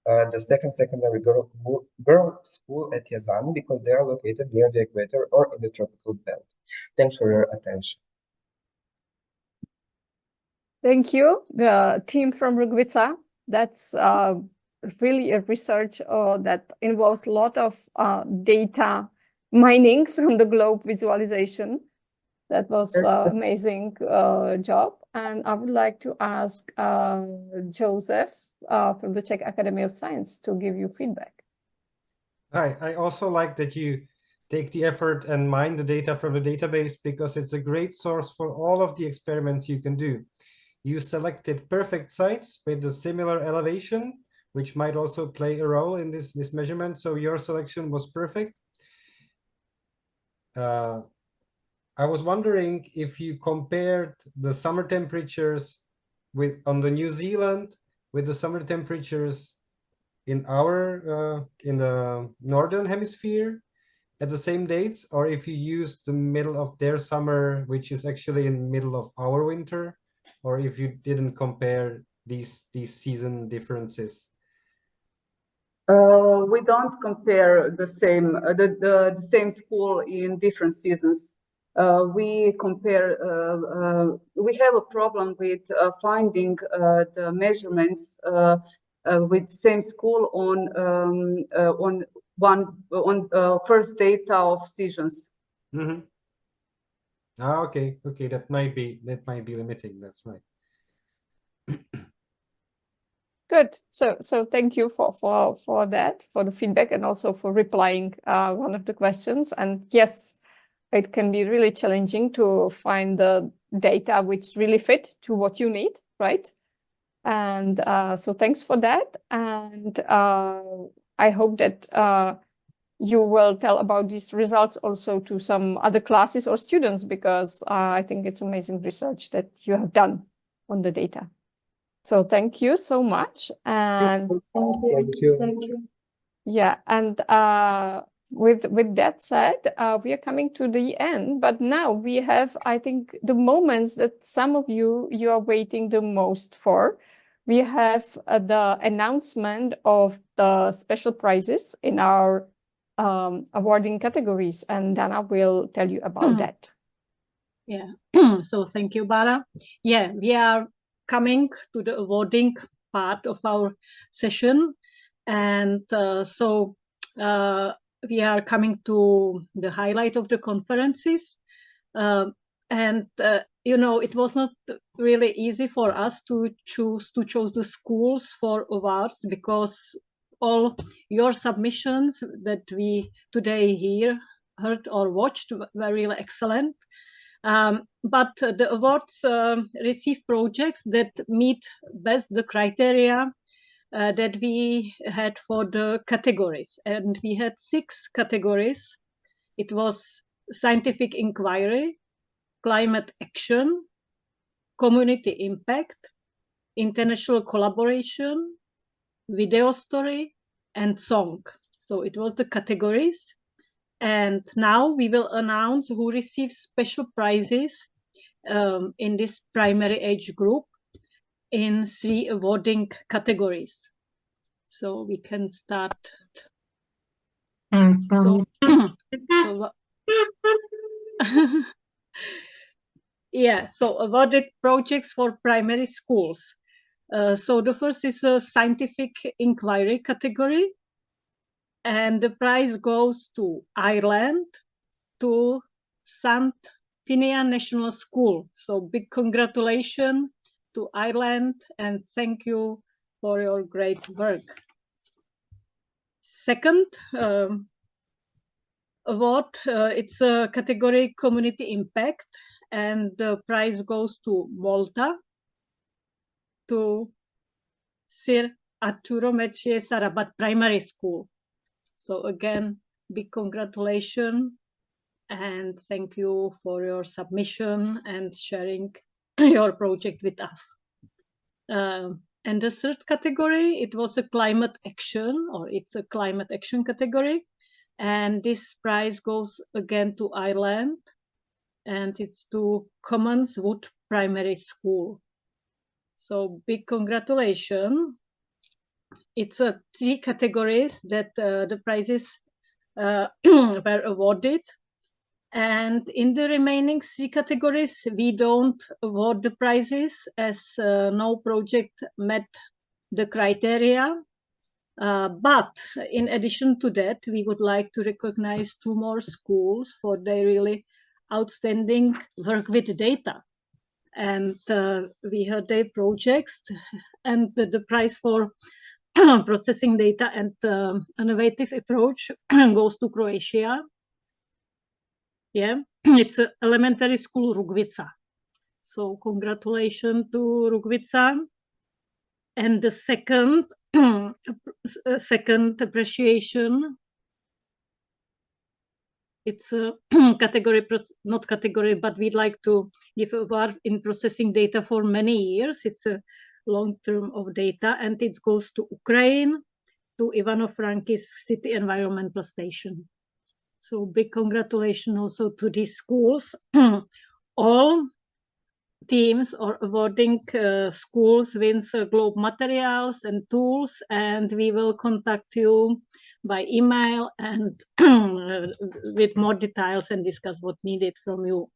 the second secondary girl school at Yazan, because they are located near the equator or in the tropical belt. Thanks for your attention. Thank you, the team from Rugvica. That's really a research that involves a lot of data mining from the globe visualization. That was amazing job. And I would like to ask Josip from the Czech Academy of Science to give you feedback. Hi, I also like that you take the effort and mine the data from the database, because it's a great source for all of the experiments you can do. You selected perfect sites with a similar elevation, which might also play a role in this measurement. So your selection was perfect. I was wondering if you compared the summer temperatures on the New Zealand with the summer temperatures in in the northern hemisphere at the same dates, or if you use the middle of their summer, which is actually in the middle of our winter, or if you didn't compare these season differences. We don't compare the same school in different seasons. We compare. We have a problem with finding the measurements with same school on first data of seasons. Mm-hmm. Ah, okay, that might be limiting. That's right. Good. So thank you for that, for the feedback, and also for replying one of the questions. And yes, it can be really challenging to find the data which really fit to what you need, right? And so thanks for that. And I hope that you will tell about these results also to some other classes or students, because I think it's amazing research that you have done on the data. So thank you so much. And thank you. Yeah, and with that said, we are coming to the end, but now we have, I think, the moments that some of you are waiting the most for. We have the announcement of the special prizes in our awarding categories, and Dana will tell you about that. Yeah, so thank you, Bara. Yeah, we are coming to the awarding part of our session, and we are coming to the highlight of the conferences, and you know, it was not really easy for us to choose the schools for awards, because all your submissions that we today heard or watched were really excellent. But the awards receive projects that meet best the criteria that we had for the categories. And we had 6 categories. It was scientific inquiry, climate action, community impact, international collaboration, video story, and song. So it was the categories. And now we will announce who receives special prizes in this primary age group in 3 awarding categories. So we can start. So awarded projects for primary schools. So the first is a scientific inquiry category, and the prize goes to Ireland, to St. Finian National School. So big congratulations to Ireland, and thank you for your great work. Second award, it's a category community impact, and the prize goes to Malta, to Sir Arturo Mercieca Rabat Primary School. So again, big congratulations, and thank you for your submission and sharing your project with us. And the third category, it was a climate action, or it's a climate action category. And this prize goes again to Ireland, and it's to Comán's Wood Primary School. So big congratulations. It's 3 categories that the prizes were awarded. And in the remaining 3 categories, we don't award the prizes as no project met the criteria. But in addition to that, we would like to recognize 2 more schools for their really outstanding work with data. And we heard their projects, and the prize for processing data and innovative approach goes to Croatia. Yeah, it's an elementary school, Rugvica. So congratulations to Rugvica. And the second appreciation, it's a category, not category, but we'd like to give award in processing data for many years. It's a long term of data, and it goes to Ukraine, to Ivano-Frankivsk City Environmental Station. So big congratulations also to these schools. All teams are awarding schools with globe materials and tools, and we will contact you by email and with more details and discuss what needed from you.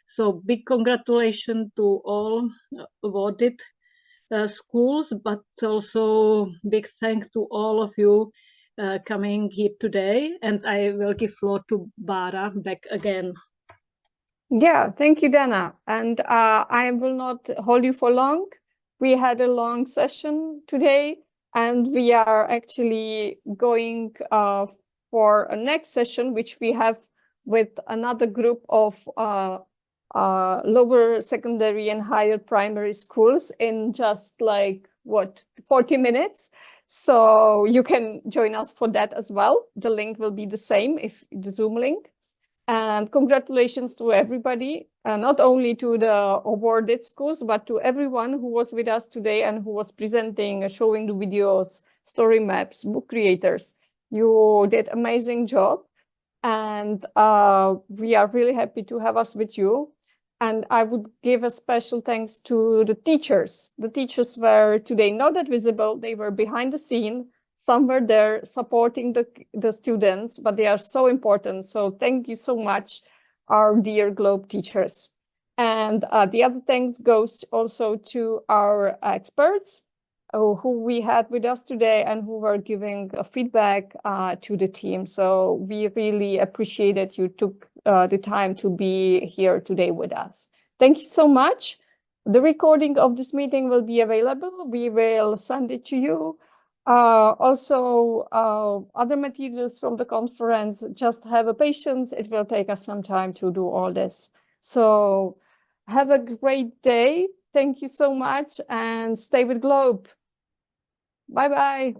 So big congratulations to all awarded schools, but also big thanks to all of you coming here today. And I will give floor to Bara back again. Yeah, thank you, Dana. And I will not hold you for long. We had a long session today, and we are actually going for a next session, which we have with another group of lower secondary and higher primary schools in just like, 40 minutes. So you can join us for that as well. The link will be the same, if the Zoom link. And congratulations to everybody, not only to the awarded schools, but to everyone who was with us today and who was presenting, showing the videos, story maps, book creators. You did amazing job. And we are really happy to have us with you. And I would give a special thanks to the teachers. The teachers were today not that visible. They were behind the scene. Some were there supporting the students, but they are so important. So thank you so much, our dear Globe teachers. And the other thanks goes also to our experts who we had with us today and who were giving feedback to the team. So we really appreciate that you took the time to be here today with us. Thank you so much. The recording of this meeting will be available. We will send it to you. Also, other materials from the conference, just have a patience. It will take us some time to do all this. So have a great day. Thank you so much and stay with Globe. Bye-bye.